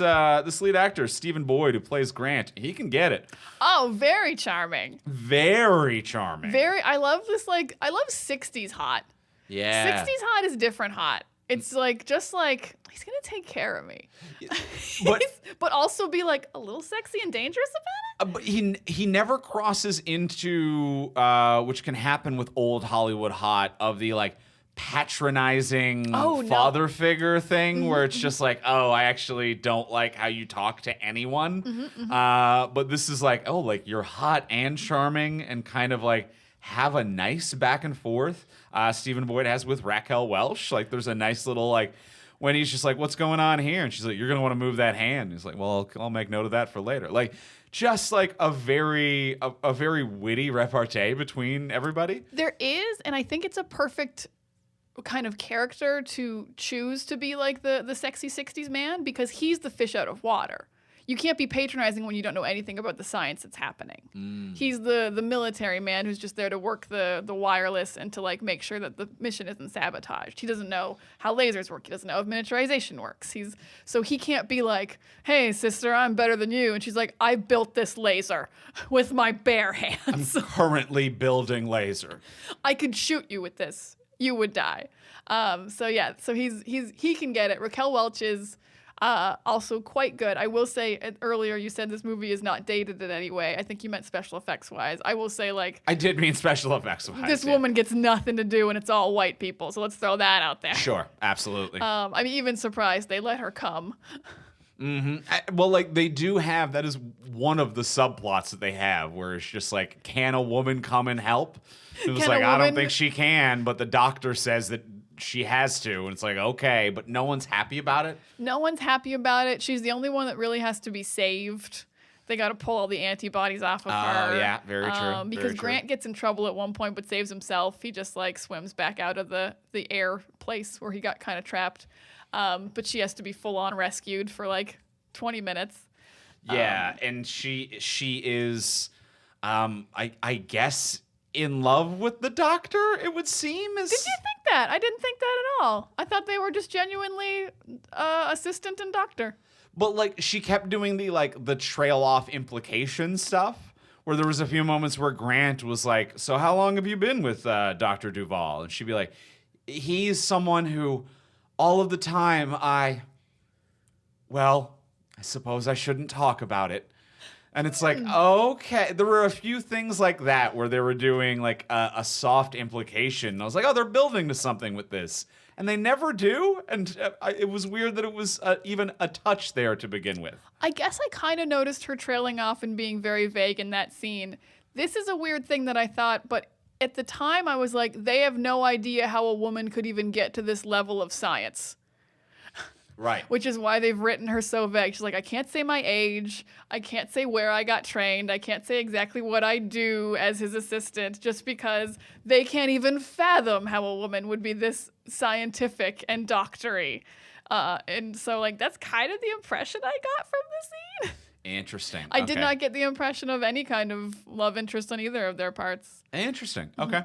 Speaker 1: lead actor, Stephen Boyd, who plays Grant, he can get it.
Speaker 2: Oh, very charming.
Speaker 1: Very charming.
Speaker 2: I love this, I love 60s hot.
Speaker 1: Yeah.
Speaker 2: 60s hot is different hot. It's just like, he's going to take care of me.
Speaker 1: But,
Speaker 2: but also be like a little sexy and dangerous about it.
Speaker 1: but he never crosses into, which can happen with old Hollywood hot, of the like patronizing father figure thing where it's just like, oh, I actually don't like how you talk to anyone. But this is like, oh, like you're hot and charming and kind of like have a nice back and forth. Stephen Boyd has with Raquel Welch. Like there's a nice little like when he's just like, what's going on here? And she's like, you're going to want to move that hand. He's like, well, I'll make note of that for later. Like just like a very witty repartee between everybody.
Speaker 2: There is, and I think it's a perfect kind of character to choose to be like the sexy 60s man, because he's the fish out of water. You can't be patronizing when you don't know anything about the science that's happening. He's the military man who's just there to work the wireless and to like make sure that the mission isn't sabotaged. He doesn't know how lasers work. He doesn't know if miniaturization works. So he can't be like, hey, sister, I'm better than you. And she's like, I built this laser with my bare hands.
Speaker 1: I'm currently building laser.
Speaker 2: I could shoot you with this. You would die. So he can get it. Raquel Welch is also quite good. I will say earlier you said this movie is not dated in any way. I think you meant special effects wise. I will say like
Speaker 1: I did mean special effects wise.
Speaker 2: This woman gets nothing to do and it's all white people. So let's throw that out there.
Speaker 1: Sure, absolutely.
Speaker 2: I'm even surprised they let her come.
Speaker 1: Well, like they do have, that is one of the subplots that they have, where it's just like, can a woman come and help? It was like, I don't think she can, but the doctor says that she has to, and it's like, okay, but no one's happy about it.
Speaker 2: No one's happy about it. She's the only one that really has to be saved. They got to pull all the antibodies off of her.
Speaker 1: Oh, yeah, very true.
Speaker 2: Because Grant gets in trouble at one point, but saves himself. He just like swims back out of the air place where he got kind of trapped. But she has to be full on rescued for like 20 minutes.
Speaker 1: Yeah, and she is, I guess, in love with the doctor, it would seem.
Speaker 2: Did you think that? I didn't think that at all. I thought they were just genuinely assistant and doctor.
Speaker 1: But like she kept doing the trail off implication stuff, where there was a few moments where Grant was like, so how long have you been with Dr. Duvall? And she'd be like, he's someone who all of the time I suppose I shouldn't talk about it. And it's like, okay. There were a few things like that where they were doing like a soft implication. And I was like, oh, they're building to something with this. And they never do. And it was weird that it was even a touch there to begin with.
Speaker 2: I guess I kind of noticed her trailing off and being very vague in that scene. This is a weird thing that I thought, but at the time I was like, they have no idea how a woman could even get to this level of science.
Speaker 1: Right.
Speaker 2: Which is why they've written her so vague. She's like, I can't say my age. I can't say where I got trained. I can't say exactly what I do as his assistant, just because they can't even fathom how a woman would be this scientific and doctory. And so, like, that's kind of the impression I got from the scene.
Speaker 1: Interesting.
Speaker 2: I did not get the impression of any kind of love interest on either of their parts.
Speaker 1: Interesting. Okay.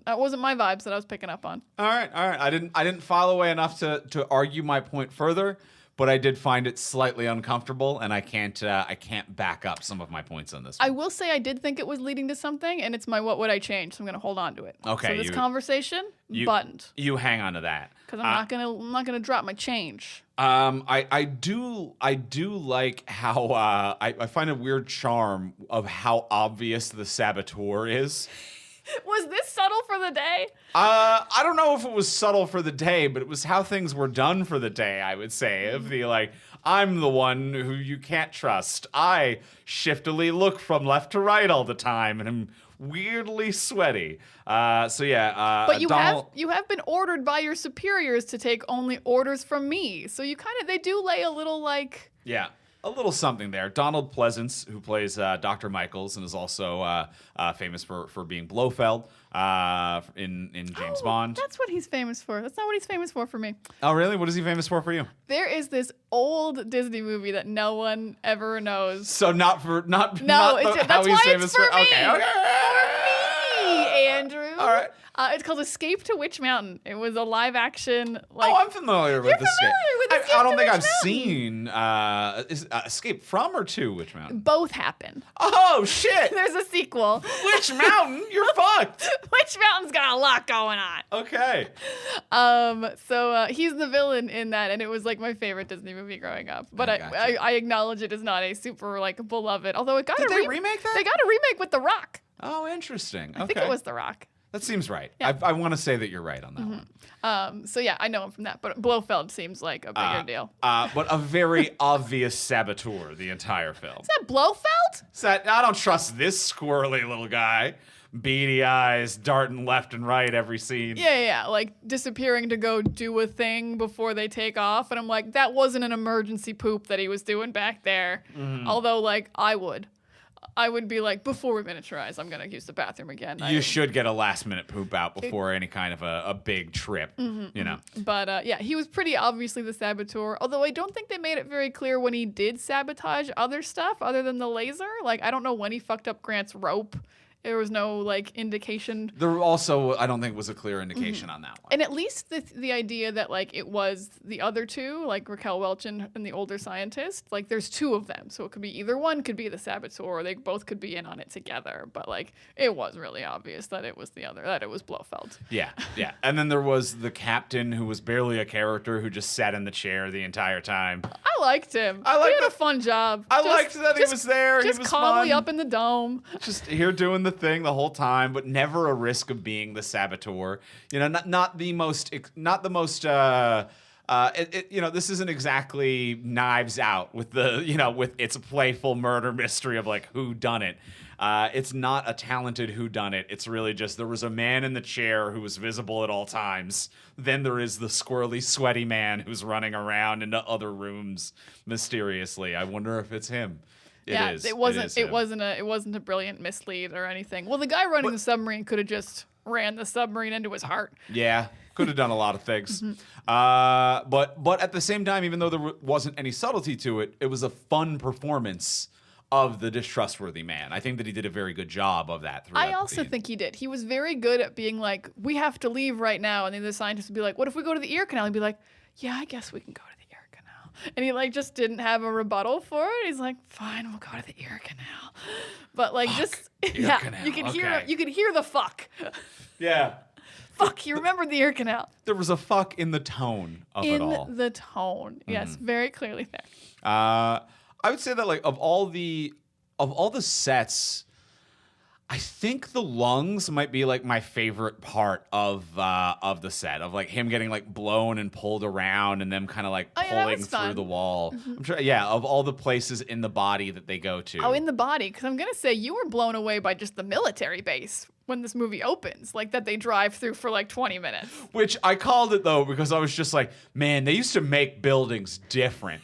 Speaker 2: That wasn't my vibes that I was picking up on.
Speaker 1: All right. I didn't file away enough to argue my point further, but I did find it slightly uncomfortable, and I can't back up some of my points on this one.
Speaker 2: I will say I did think it was leading to something, and it's my what would I change, so I'm going to hold on to it.
Speaker 1: Okay.
Speaker 2: So this conversation, buttoned.
Speaker 1: You hang on to that.
Speaker 2: Because I'm not gonna drop my change.
Speaker 1: I do like how I find a weird charm of how obvious the saboteur is.
Speaker 2: Was this subtle for the day?
Speaker 1: I don't know if it was subtle for the day, but it was how things were done for the day, I would say. Of the I'm the one who you can't trust. I shiftily look from left to right all the time and am weirdly sweaty. But
Speaker 2: you have been ordered by your superiors to take only orders from me. So they do lay a little
Speaker 1: Yeah. A little something there. Donald Pleasance, who plays Dr. Michaels and is also famous for being Blofeld in James Bond.
Speaker 2: That's what he's famous for. That's not what he's famous for me.
Speaker 1: Oh, really? What is he famous for you?
Speaker 2: There is this old Disney movie that no one ever knows.
Speaker 1: So not
Speaker 2: how
Speaker 1: he's famous
Speaker 2: for me.
Speaker 1: Okay.
Speaker 2: For me, Andrew.
Speaker 1: All right.
Speaker 2: It's called Escape to Witch Mountain. It was a live action.
Speaker 1: I'm familiar with this. I don't think I've
Speaker 2: seen.
Speaker 1: Is Escape from or to Witch Mountain?
Speaker 2: Both happen.
Speaker 1: Oh shit!
Speaker 2: There's a sequel.
Speaker 1: Witch Mountain, you're fucked.
Speaker 2: Witch Mountain's got a lot going on.
Speaker 1: Okay.
Speaker 2: So he's the villain in that, and it was my favorite Disney movie growing up. But I acknowledge it is not a super beloved. Although it got
Speaker 1: Did they remake that?
Speaker 2: They got a remake with The Rock.
Speaker 1: Oh, interesting. Okay.
Speaker 2: I think it was The Rock.
Speaker 1: That seems right.
Speaker 2: Yeah.
Speaker 1: I want to say that you're right on that one.
Speaker 2: So yeah, I know him from that, but Blofeld seems like a bigger deal.
Speaker 1: But a very obvious saboteur the entire film.
Speaker 2: Is that Blofeld?
Speaker 1: I don't trust this squirrely little guy. Beady eyes, darting left and right every scene.
Speaker 2: Yeah, disappearing to go do a thing before they take off, and I'm like, that wasn't an emergency poop that he was doing back there. Mm-hmm. Although, I would be before we miniaturize, I'm going to use the bathroom again.
Speaker 1: You should get a last-minute poop out before any kind of a big trip, you know.
Speaker 2: But, he was pretty obviously the saboteur, although I don't think they made it very clear when he did sabotage other stuff other than the laser. I don't know when he fucked up Grant's rope. There was no indication.
Speaker 1: There also, I don't think, was a clear indication on that one.
Speaker 2: And at least the idea that it was the other two, Raquel Welch and the older scientist, there's two of them, so it could be either one could be the saboteur, or they both could be in on it together. But it was really obvious that it was the other, that it was Blofeld.
Speaker 1: Yeah. And then there was the captain who was barely a character who just sat in the chair the entire time.
Speaker 2: I liked him. He had a fun job.
Speaker 1: I liked that he was there.
Speaker 2: Just
Speaker 1: he was
Speaker 2: calmly
Speaker 1: fun.
Speaker 2: up in the dome.
Speaker 1: Just here doing the thing the whole time, but never a risk of being the saboteur. Not the most. This isn't exactly Knives Out with with its playful murder mystery of who done it. It's not a talented who done it. It's really just there was a man in the chair who was visible at all times. Then there is the squirrely, sweaty man who's running around into other rooms mysteriously. I wonder if it's him.
Speaker 2: It wasn't a brilliant mislead or anything. Well, the guy running the submarine could have just ran the submarine into his heart.
Speaker 1: Yeah, could have done a lot of things. But at the same time, even though there wasn't any subtlety to it, it was a fun performance of the distrustworthy man. I think that he did a very good job of that throughout.
Speaker 2: I also think he did. He was very good at being we have to leave right now. And then the scientist would be like, what if we go to the ear canal? He'd be like, yeah, I guess we can go to the ear canal. And he just didn't have a rebuttal for it. He's like, fine, we'll go to the ear canal. But
Speaker 1: canal.
Speaker 2: You could hear the fuck.
Speaker 1: Yeah.
Speaker 2: Fuck, he remembered the ear canal.
Speaker 1: There was a fuck in the tone of it all.
Speaker 2: In the tone. Yes, very clearly there.
Speaker 1: I would say that of all the sets, I think the lungs might be my favorite part of the set of him getting blown and pulled around and them kind of pulling through the wall. I'm sure, of all the places in the body that they go to.
Speaker 2: Oh, in the body, because I'm gonna say you were blown away by just the military base when this movie opens, that they drive through for 20 minutes.
Speaker 1: Which I called it though because I was just man, they used to make buildings different.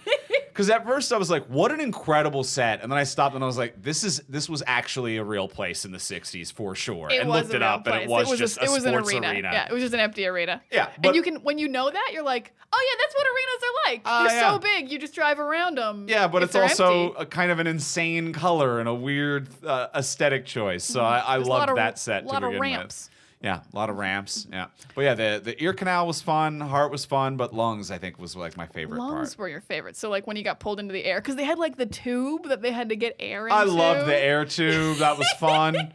Speaker 1: Because at first I was like, what an incredible set. And then I stopped and I was like, this was actually a real place in the 60s for sure.
Speaker 2: It
Speaker 1: and
Speaker 2: was
Speaker 1: looked
Speaker 2: a
Speaker 1: it
Speaker 2: real
Speaker 1: up
Speaker 2: place.
Speaker 1: and it was just a sports
Speaker 2: an arena.
Speaker 1: arena.
Speaker 2: Yeah, it was just an empty arena.
Speaker 1: Yeah.
Speaker 2: And you can, when you know that, you're like, oh yeah, that's what arenas are like. They're so big, you just drive around them.
Speaker 1: Yeah, but
Speaker 2: if
Speaker 1: it's
Speaker 2: they're
Speaker 1: also
Speaker 2: empty.
Speaker 1: a kind of an insane color and a weird aesthetic choice. So I loved that set to begin with.
Speaker 2: A lot of ramps.
Speaker 1: Yeah, a lot of ramps. Yeah, but yeah, the ear canal was fun, heart was fun, but lungs I think was like my favorite part.
Speaker 2: Lungs were your favorite. So like when you got pulled into the air, because they had like the tube that they had to get air into.
Speaker 1: I loved the air tube. That was fun.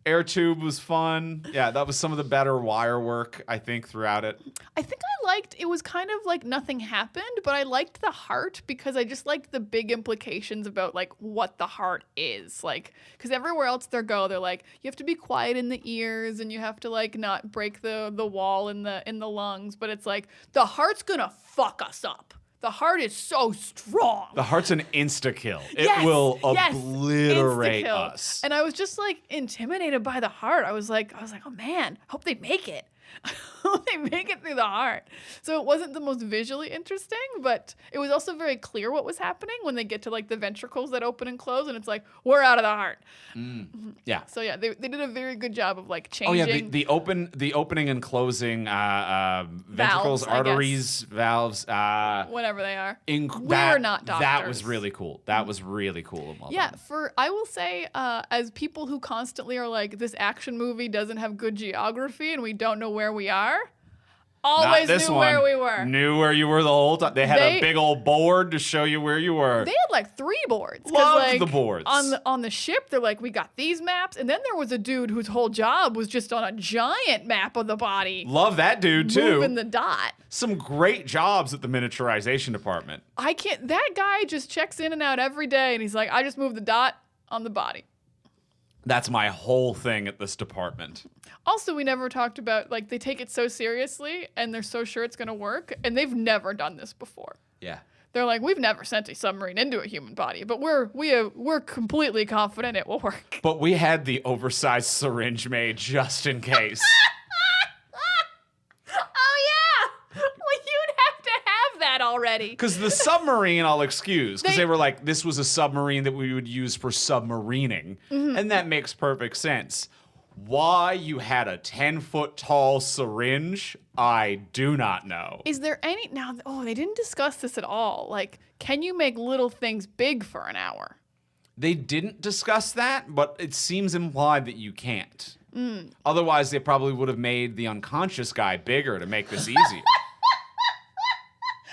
Speaker 1: Air tube was fun. Yeah, that was some of the better wire work I think throughout it.
Speaker 2: I think I liked, it was kind of like nothing happened, but I liked the heart because I just liked the big implications about like what the heart is. Like, because everywhere else they're like, you have to be quiet in the ears and you have to like not break the wall in the lungs. But it's like, the heart's gonna fuck us up. The heart is so strong.
Speaker 1: The heart's an insta-kill.
Speaker 2: Yes,
Speaker 1: It will
Speaker 2: yes,
Speaker 1: obliterate
Speaker 2: insta-kill.
Speaker 1: us.
Speaker 2: And I was just like intimidated by the heart. I was like, oh man, hope they make it. They make it through the heart. So it wasn't the most visually interesting, but it was also very clear what was happening when they get to like the ventricles that open and close, and it's like, we're out of the heart.
Speaker 1: Yeah.
Speaker 2: So yeah, they did a very good job of like changing.
Speaker 1: Oh yeah, the opening and closing ventricles,
Speaker 2: Valves, I
Speaker 1: arteries, valves.
Speaker 2: Whatever they are.
Speaker 1: We're
Speaker 2: not doctors.
Speaker 1: That was really cool. That was really cool. And well
Speaker 2: Yeah,
Speaker 1: done.
Speaker 2: I will say, as people who constantly are like, this action movie doesn't have good geography and we don't know where we are, always knew where we were.
Speaker 1: Knew where you were the whole time. They had a big old board to show you where you were.
Speaker 2: They had like 3 boards.
Speaker 1: Loved
Speaker 2: like,
Speaker 1: the boards.
Speaker 2: On the ship, they're like, we got these maps. And then there was a dude whose whole job was just on a giant map of the body.
Speaker 1: Love that dude too.
Speaker 2: Moving the dot.
Speaker 1: Some great jobs at the miniaturization department.
Speaker 2: That guy just checks in and out every day and he's like, I just moved the dot on the body.
Speaker 1: That's my whole thing at this department.
Speaker 2: Also, we never talked about, like, they take it so seriously and they're so sure it's going to work, and they've never done this before.
Speaker 1: Yeah.
Speaker 2: They're like, we've never sent a submarine into a human body, but we're completely confident it will work.
Speaker 1: But we had the oversized syringe made just in case.
Speaker 2: Oh, yeah! Well, you'd have to have that already.
Speaker 1: Because the submarine I'll excuse, because they were like, this was a submarine that we would use for submarining, and that makes perfect sense. Why you had a 10-foot tall syringe, I do not know.
Speaker 2: Is there any... Now, they didn't discuss this at all. Like, can you make little things big for an hour?
Speaker 1: They didn't discuss that, but it seems implied that you can't. Otherwise, they probably would have made the unconscious guy bigger to make this easier.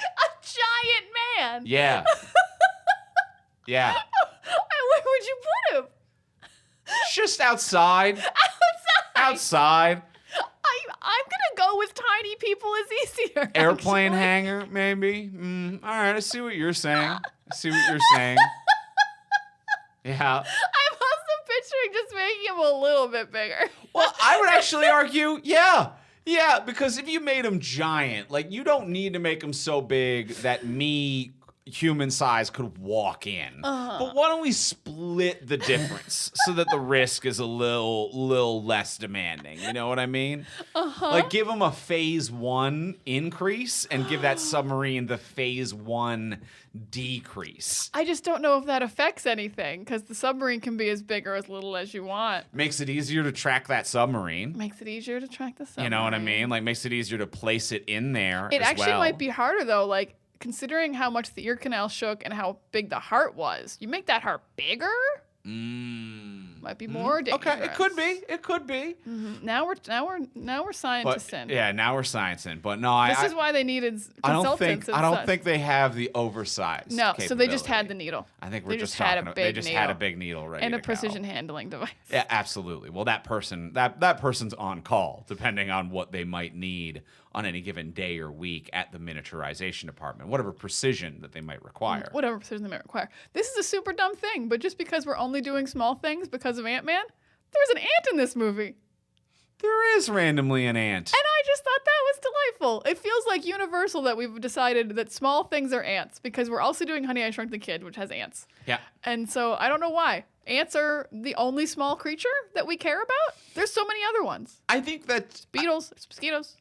Speaker 2: A giant man!
Speaker 1: Yeah. Yeah.
Speaker 2: Where would you put him?
Speaker 1: Just outside. Outside.
Speaker 2: I'm gonna go with tiny people is easier.
Speaker 1: Airplane
Speaker 2: actually.
Speaker 1: hangar, maybe. All right, I see what you're saying. Yeah.
Speaker 2: I'm also picturing just making him a little bit bigger.
Speaker 1: Well, I would actually argue, yeah. Yeah, because if you made him giant, like, you don't need to make him so big that me, human size, could walk in. But why don't we split the difference so that the risk is a little less demanding? You know what I mean? Like, give him a phase 1 increase and give that submarine the phase 1 decrease.
Speaker 2: I just don't know if that affects anything because the submarine can be as big or as little as you want.
Speaker 1: Makes it easier to track that submarine.
Speaker 2: Makes it easier to track the submarine.
Speaker 1: You know what I mean? Like, makes it easier to place it in there.
Speaker 2: It
Speaker 1: as
Speaker 2: actually
Speaker 1: well.
Speaker 2: might be harder though, like considering how much the ear canal shook and how big the heart was. You make that heart bigger? Might be more dangerous.
Speaker 1: Okay, it could be. It could be.
Speaker 2: Now we're scientists in.
Speaker 1: Yeah, now we're sciencing. But no,
Speaker 2: This is why they needed consultants.
Speaker 1: I don't think they have the oversized.
Speaker 2: No, so they just had
Speaker 1: capability.
Speaker 2: the needle.
Speaker 1: I think
Speaker 2: they
Speaker 1: we're just
Speaker 2: had
Speaker 1: talking.
Speaker 2: a big
Speaker 1: They just
Speaker 2: needle
Speaker 1: had a big needle ready
Speaker 2: and a
Speaker 1: to go.
Speaker 2: precision handling device.
Speaker 1: Yeah, absolutely. Well, that person's on call, depending on what they might need on any given day or week at the miniaturization department, whatever precision that they might require.
Speaker 2: Whatever precision they might require. This is a super dumb thing, but just because we're only doing small things because of Ant-Man, there's an ant in this movie.
Speaker 1: There is randomly an ant.
Speaker 2: And I just thought that was delightful. It feels like universal that we've decided that small things are ants because we're also doing Honey, I Shrunk the Kid, which has ants.
Speaker 1: Yeah.
Speaker 2: And so I don't know why. Ants are the only small creature that we care about. There's so many other ones.
Speaker 1: I think that
Speaker 2: Beetles, mosquitoes.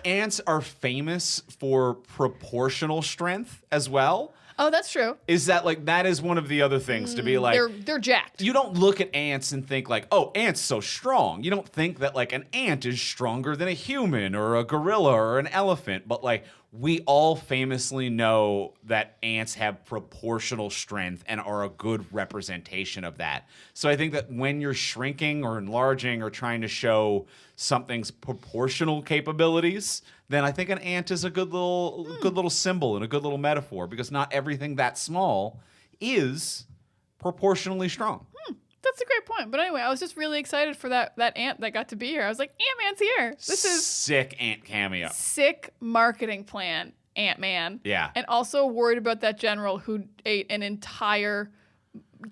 Speaker 1: ants are famous for proportional strength as well.
Speaker 2: Oh, that's true.
Speaker 1: Is that like that is one of the other things to be like
Speaker 2: They're jacked.
Speaker 1: you don't look at ants and think like, oh, ants so strong. You don't think that like an ant is stronger than a human or a gorilla or an elephant. But like we all famously know that ants have proportional strength and are a good representation of that. So I think that when you're shrinking or enlarging or trying to show something's proportional capabilities, then I think an ant is a good little symbol and a good little metaphor, because not everything that small is proportionally strong.
Speaker 2: That's a great point. But anyway, I was just really excited for that ant that got to be here. I was like, Ant-Man's here. This is
Speaker 1: sick ant cameo.
Speaker 2: Sick marketing plan, Ant-Man.
Speaker 1: Yeah.
Speaker 2: And also worried about that general who ate an entire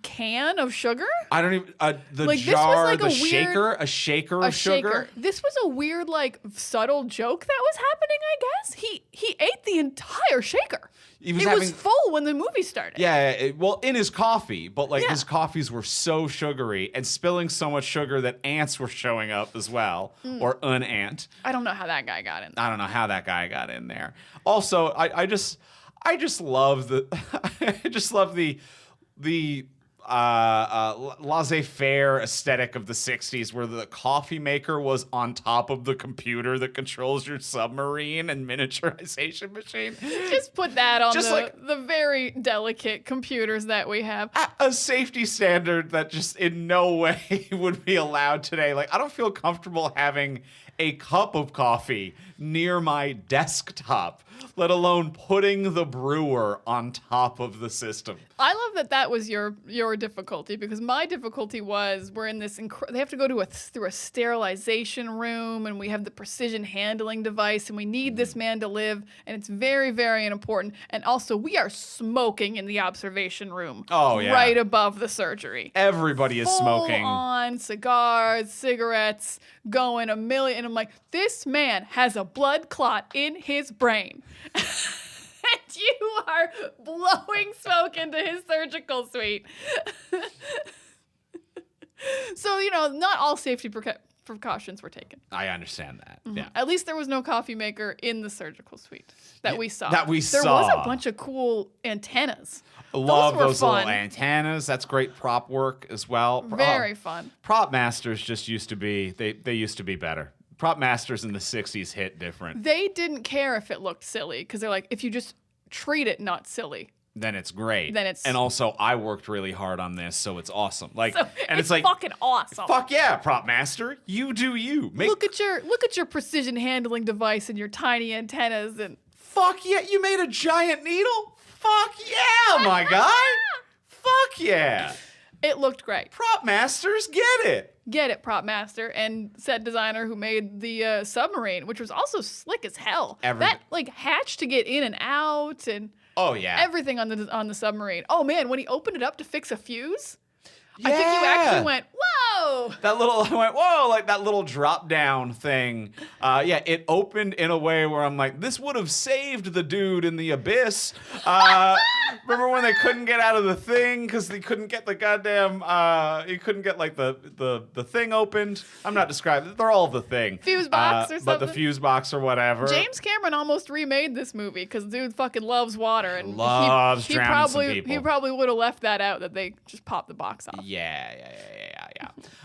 Speaker 2: can of sugar.
Speaker 1: I don't even the
Speaker 2: Like, this was
Speaker 1: jar,
Speaker 2: like
Speaker 1: the
Speaker 2: a
Speaker 1: shaker, a shaker of sugar.
Speaker 2: This was a weird, like, subtle joke that was happening, I guess. He ate the entire shaker.
Speaker 1: He was
Speaker 2: it was full when the movie started.
Speaker 1: Yeah, well, in his coffee, but like
Speaker 2: Yeah.
Speaker 1: his coffees were so sugary and spilling so much sugar that ants were showing up as well, or an ant.
Speaker 2: I don't know how that guy got in.
Speaker 1: I don't know how that guy got in there. Also, I just love the I just love the laissez-faire aesthetic of the 60s, where the coffee maker was on top of the computer that controls your submarine and miniaturization machine.
Speaker 2: Just put that on
Speaker 1: Just
Speaker 2: the very delicate computers that we have.
Speaker 1: A safety standard that just in no way would be allowed today. Like, I don't feel comfortable having a cup of coffee near my desktop, let alone putting the brewer on top of the system.
Speaker 2: I love that was your difficulty, because my difficulty was we're in this they have to go to through a sterilization room, and we have the precision handling device, and we need this man to live, and it's very, very important. And also, we are smoking in the observation room.
Speaker 1: Oh, yeah.
Speaker 2: Right above the surgery.
Speaker 1: Everybody is smoking.
Speaker 2: Full on cigars, cigarettes, going a million. And I'm like, this man has a blood clot in his brain. And you are blowing smoke into his surgical suite. So, not all safety precautions were taken.
Speaker 1: I understand that.
Speaker 2: Mm-hmm.
Speaker 1: Yeah.
Speaker 2: At least there was no coffee maker in the surgical suite that we saw.
Speaker 1: There
Speaker 2: was a bunch of cool antennas.
Speaker 1: Love those
Speaker 2: fun.
Speaker 1: little antennas. That's great prop work as well.
Speaker 2: Very fun.
Speaker 1: Prop masters just used to be, they used to be better. Prop masters in the 60s hit different.
Speaker 2: They didn't care if it looked silly, because they're like, if you just treat it not silly,
Speaker 1: then it's great.
Speaker 2: Then it's...
Speaker 1: And also, I worked really hard on this, so it's awesome. Like,
Speaker 2: So
Speaker 1: and it's like
Speaker 2: fucking awesome.
Speaker 1: Fuck yeah, prop master, you do you.
Speaker 2: Look at your precision handling device and your tiny antennas, and
Speaker 1: fuck yeah, you made a giant needle. Fuck yeah, my guy. Fuck yeah.
Speaker 2: It looked great.
Speaker 1: Prop masters get it.
Speaker 2: Get it, prop master and set designer who made the submarine, which was also slick as hell. That like hatch to get in and out, and
Speaker 1: oh yeah,
Speaker 2: everything on the submarine. Oh man, when he opened it up to fix a fuse,
Speaker 1: yeah.
Speaker 2: I think you actually went, whoa.
Speaker 1: I went, whoa, like that little drop down thing. Yeah, it opened in a way where I'm like, this would have saved the dude in the abyss. Remember when they couldn't get out of the thing because they couldn't get the goddamn, he couldn't get like the thing opened. I'm not describing, they're all the thing.
Speaker 2: Fuse box or something.
Speaker 1: But the fuse box or whatever.
Speaker 2: James Cameron almost remade this movie because dude fucking loves water. And
Speaker 1: loves drowning some people.
Speaker 2: He probably would have left that out, that they just popped the box off.
Speaker 1: Yeah.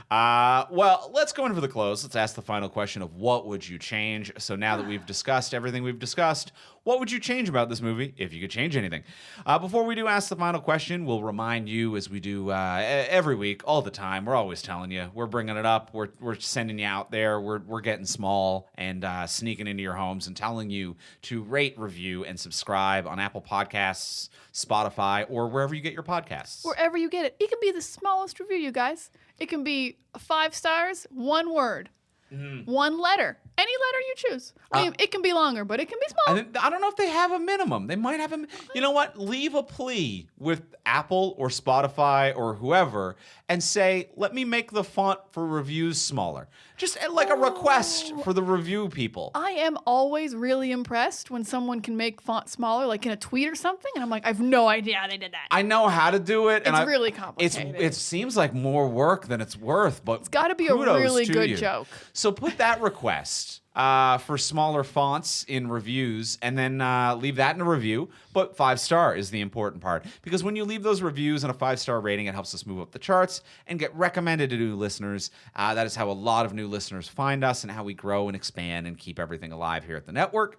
Speaker 1: Well, let's go in for the close. Let's ask the final question of what would you change? So now that we've discussed everything we've discussed, what would you change about this movie if you could change anything? Before we do ask the final question, we'll remind you, as we do every week, all the time. We're always telling you. We're bringing it up. We're sending you out there. We're getting small and sneaking into your homes and telling you to rate, review, and subscribe on Apple Podcasts, Spotify, or wherever you get your podcasts.
Speaker 2: Wherever you get it. It can be the smallest review, you guys. It can be 5 stars, 1 word, 1 letter. Any letter you choose. I mean, it can be longer, but it can be small.
Speaker 1: I don't know if they have a minimum. They might have a... You know what? Leave a plea with Apple or Spotify or whoever and say, let me make the font for reviews smaller. Just like a request for the review people.
Speaker 2: I am always really impressed when someone can make font smaller, like in a tweet or something, and I'm like, I have no idea how they did that.
Speaker 1: I know how to do it.
Speaker 2: It's really complicated.
Speaker 1: It seems like more work than it's worth, but
Speaker 2: it's got to be a really good joke.
Speaker 1: So put that request for smaller fonts in reviews, and then leave that in a review. But 5-star is the important part, because when you leave those reviews and a 5-star rating, it helps us move up the charts and get recommended to new listeners. That is how a lot of new listeners find us and how we grow and expand and keep everything alive here at the network.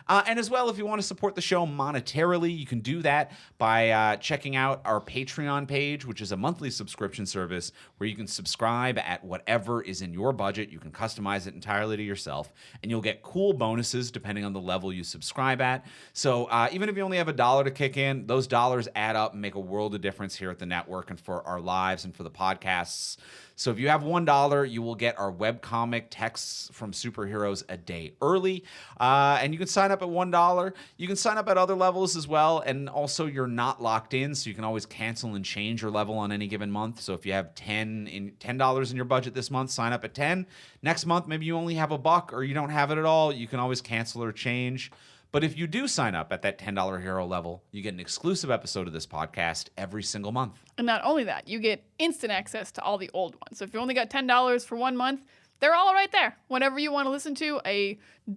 Speaker 1: And as well, if you want to support the show monetarily, you can do that by checking out our Patreon page, which is a monthly subscription service where you can subscribe at whatever is in your budget. You can customize it entirely to yourself, and you'll get cool bonuses depending on the level you subscribe at. So even if you only have $1 to kick in, those dollars add up and make a world of difference here at the network and for our lives and for the podcasts. So if you have $1, you will get our webcomic texts from superheroes a day early. And you can sign up at $1. You can sign up at other levels as well. And also you're not locked in, so you can always cancel and change your level on any given month. So if you have $10 in your budget this month, sign up at 10. Next month, maybe you only have $1 or you don't have it at all. You can always cancel or change. But if you do sign up at that $10 hero level, you get an exclusive episode of this podcast every single month.
Speaker 2: And not only that, you get instant access to all the old ones. So if you only got $10 for 1 month, they're all right there. Whenever you want to listen to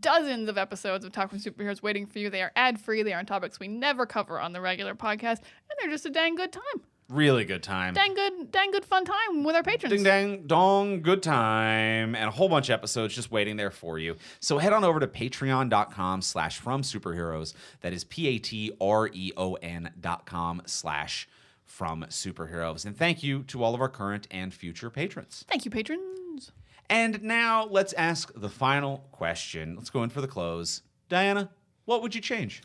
Speaker 2: dozens of episodes of Talking Superheroes waiting for you. They are ad-free. They are on topics we never cover on the regular podcast. And they're just a dang good time.
Speaker 1: Really good time.
Speaker 2: Dang good fun time with our patrons.
Speaker 1: Ding dang dong, good time, and a whole bunch of episodes just waiting there for you. So head on over to patreon.com/fromsuperheroes. That is patreon.com/fromsuperheroes. And thank you to all of our current and future patrons.
Speaker 2: Thank you, patrons.
Speaker 1: And now let's ask the final question. Let's go in for the close. Diana, what would you change?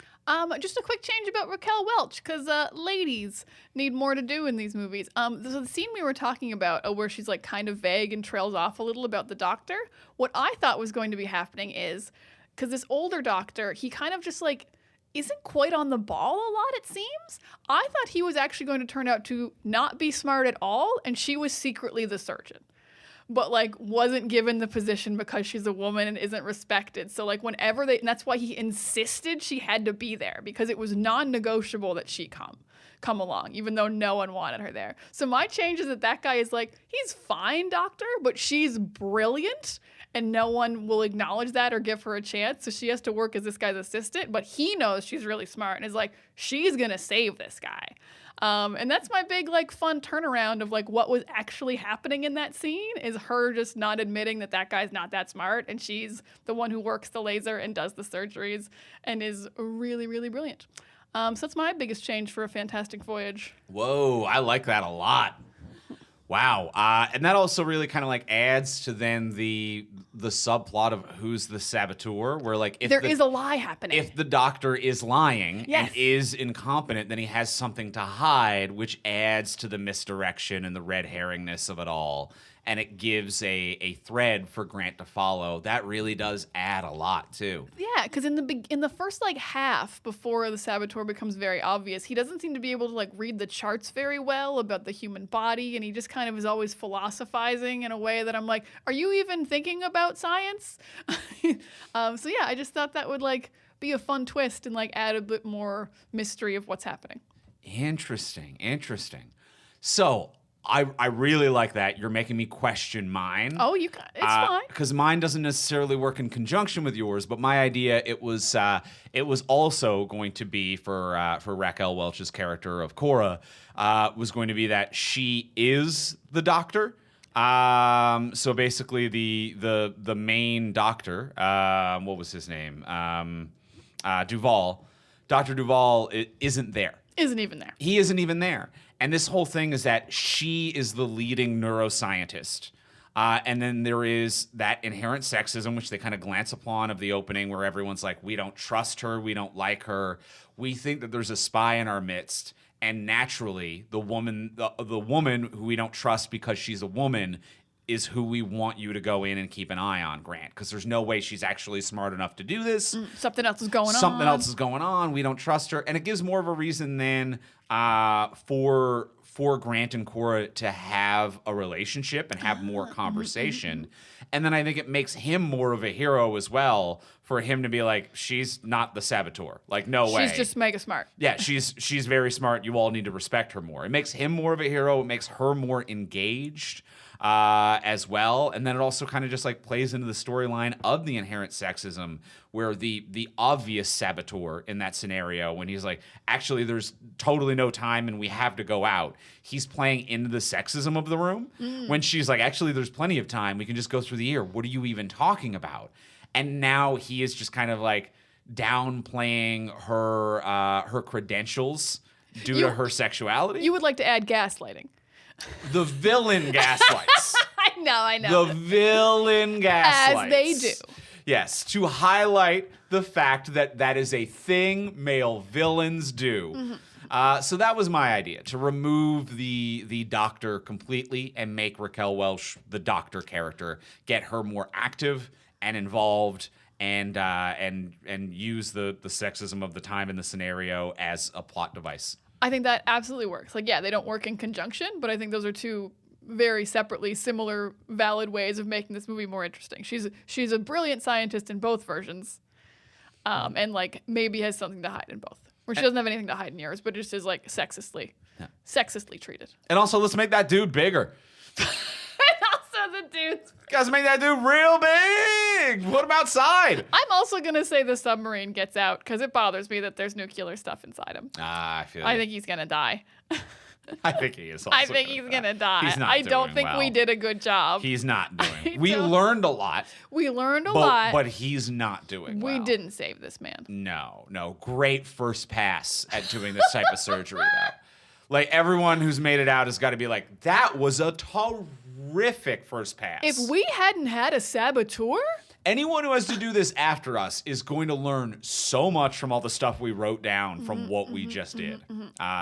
Speaker 2: Just a quick change about Raquel Welch, because ladies need more to do in these movies. So the scene we were talking about, where she's like kind of vague and trails off a little about the doctor, what I thought was going to be happening is, because this older doctor, he kind of just like isn't quite on the ball a lot, it seems. I thought he was actually going to turn out to not be smart at all, and she was secretly the surgeon. But like wasn't given the position because she's a woman and isn't respected. So like whenever and that's why he insisted she had to be there, because it was non-negotiable that she come along, even though no one wanted her there. So my change is that guy is like, he's fine, doctor, but she's brilliant and no one will acknowledge that or give her a chance. So she has to work as this guy's assistant, but he knows she's really smart and is like, she's gonna save this guy. And that's my big, like, fun turnaround of, like, what was actually happening in that scene is her just not admitting that guy's not that smart, and she's the one who works the laser and does the surgeries and is really, really brilliant. So that's my biggest change for A Fantastic Voyage.
Speaker 1: Whoa, I like that a lot. Wow. And that also really kind of like adds to then the subplot of who's the saboteur, where like if
Speaker 2: there is a lie happening.
Speaker 1: If the doctor is lying
Speaker 2: Yes.
Speaker 1: and is incompetent, then he has something to hide, which adds to the misdirection and the red herringness of it all. And it gives a thread for Grant to follow. That really does add a lot too.
Speaker 2: Yeah, because in the first like half before the saboteur becomes very obvious, he doesn't seem to be able to like read the charts very well about the human body, and he just kind of is always philosophizing in a way that I'm like, are you even thinking about science? So yeah, I just thought that would like be a fun twist and like add a bit more mystery of what's happening.
Speaker 1: Interesting. So I really like that. You're making me question mine.
Speaker 2: Oh, it's fine.
Speaker 1: Because mine doesn't necessarily work in conjunction with yours, but my idea it was also going to be for Raquel Welch's character of Cora was going to be that she is the doctor. So basically the main doctor, what was his name? Duvall. Dr. Duvall isn't there.
Speaker 2: Isn't even there.
Speaker 1: He isn't even there. And this whole thing is that she is the leading neuroscientist. And then there is that inherent sexism, which they kind of glance upon of the opening, where everyone's like, we don't trust her, we don't like her. We think that there's a spy in our midst. And naturally, the woman who we don't trust because she's a woman is who we want you to go in and keep an eye on, Grant, because there's no way she's actually smart enough to do this.
Speaker 2: Something else is going on.
Speaker 1: Something else is going on. We don't trust her. And it gives more of a reason then for Grant and Cora to have a relationship and have more conversation. And then I think it makes him more of a hero as well, for him to be like, she's not the saboteur. Like, no way.
Speaker 2: She's just mega smart.
Speaker 1: Yeah, she's very smart. You all need to respect her more. It makes him more of a hero. It makes her more engaged. as well. And then it also kind of just like plays into the storyline of the inherent sexism, where the obvious saboteur in that scenario, when he's like, actually, there's totally no time and we have to go out, he's playing into the sexism of the room. When she's like, actually, there's plenty of time. We can just go through the year. What are you even talking about? And now he is just kind of like downplaying her credentials due to her sexuality.
Speaker 2: You would like to add gaslighting.
Speaker 1: The villain gaslights.
Speaker 2: I know.
Speaker 1: The villain gaslights.
Speaker 2: As they do.
Speaker 1: Yes, to highlight the fact that that is a thing male villains do. So that was my idea, to remove the doctor completely and make Raquel Welch, the doctor character, get her more active and involved, and use the sexism of the time in the scenario as a plot device.
Speaker 2: I think that absolutely works. Like, yeah, they don't work in conjunction, but I think those are two very separately similar, valid ways of making this movie more interesting. She's a brilliant scientist in both versions, and like maybe has something to hide in both. Or she doesn't have anything to hide in yours, but it just is like sexistly treated.
Speaker 1: And also, let's make that dude bigger.
Speaker 2: The dudes.
Speaker 1: Guys, make that dude real big. Put him outside.
Speaker 2: I'm also gonna say the submarine gets out because it bothers me that there's nuclear stuff inside him.
Speaker 1: I
Speaker 2: think he's gonna die.
Speaker 1: I think he is. Also
Speaker 2: I think he's gonna die.
Speaker 1: He's not
Speaker 2: I don't think
Speaker 1: well.
Speaker 2: we did a good job.
Speaker 1: He's not doing. We learned a lot.
Speaker 2: We learned a lot,
Speaker 1: but he's not doing well.
Speaker 2: We didn't save this man.
Speaker 1: No. Great first pass at doing this type of surgery, though. Like, everyone who's made it out has got to be like, that was a terrific first pass.
Speaker 2: If we hadn't had a saboteur,
Speaker 1: anyone who has to do this after us is going to learn so much from all the stuff we wrote down from what we just did.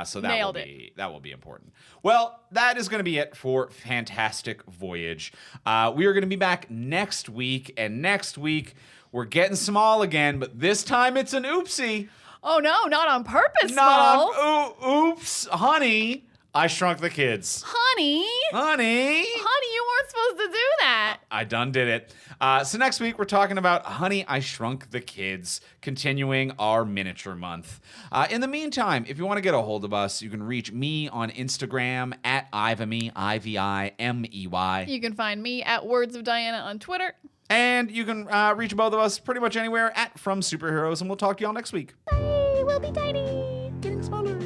Speaker 1: So that will be important. Well, that is going to be it for Fantastic Voyage. We are going to be back next week, and next week we're getting small again, but this time it's an oopsie.
Speaker 2: Oh no, not on purpose, small.
Speaker 1: Oops, honey. I Shrunk the Kids.
Speaker 2: Honey, you weren't supposed to do that.
Speaker 1: I done did it. So next week, we're talking about Honey, I Shrunk the Kids, continuing our miniature month. In the meantime, if you want to get a hold of us, you can reach me on Instagram at Ivimey, Ivimey.
Speaker 2: You can find me at Words of Diana on Twitter.
Speaker 1: And you can reach both of us pretty much anywhere at From Superheroes, and we'll talk to y'all next week.
Speaker 2: Bye, we'll be tiny.
Speaker 1: Getting smaller.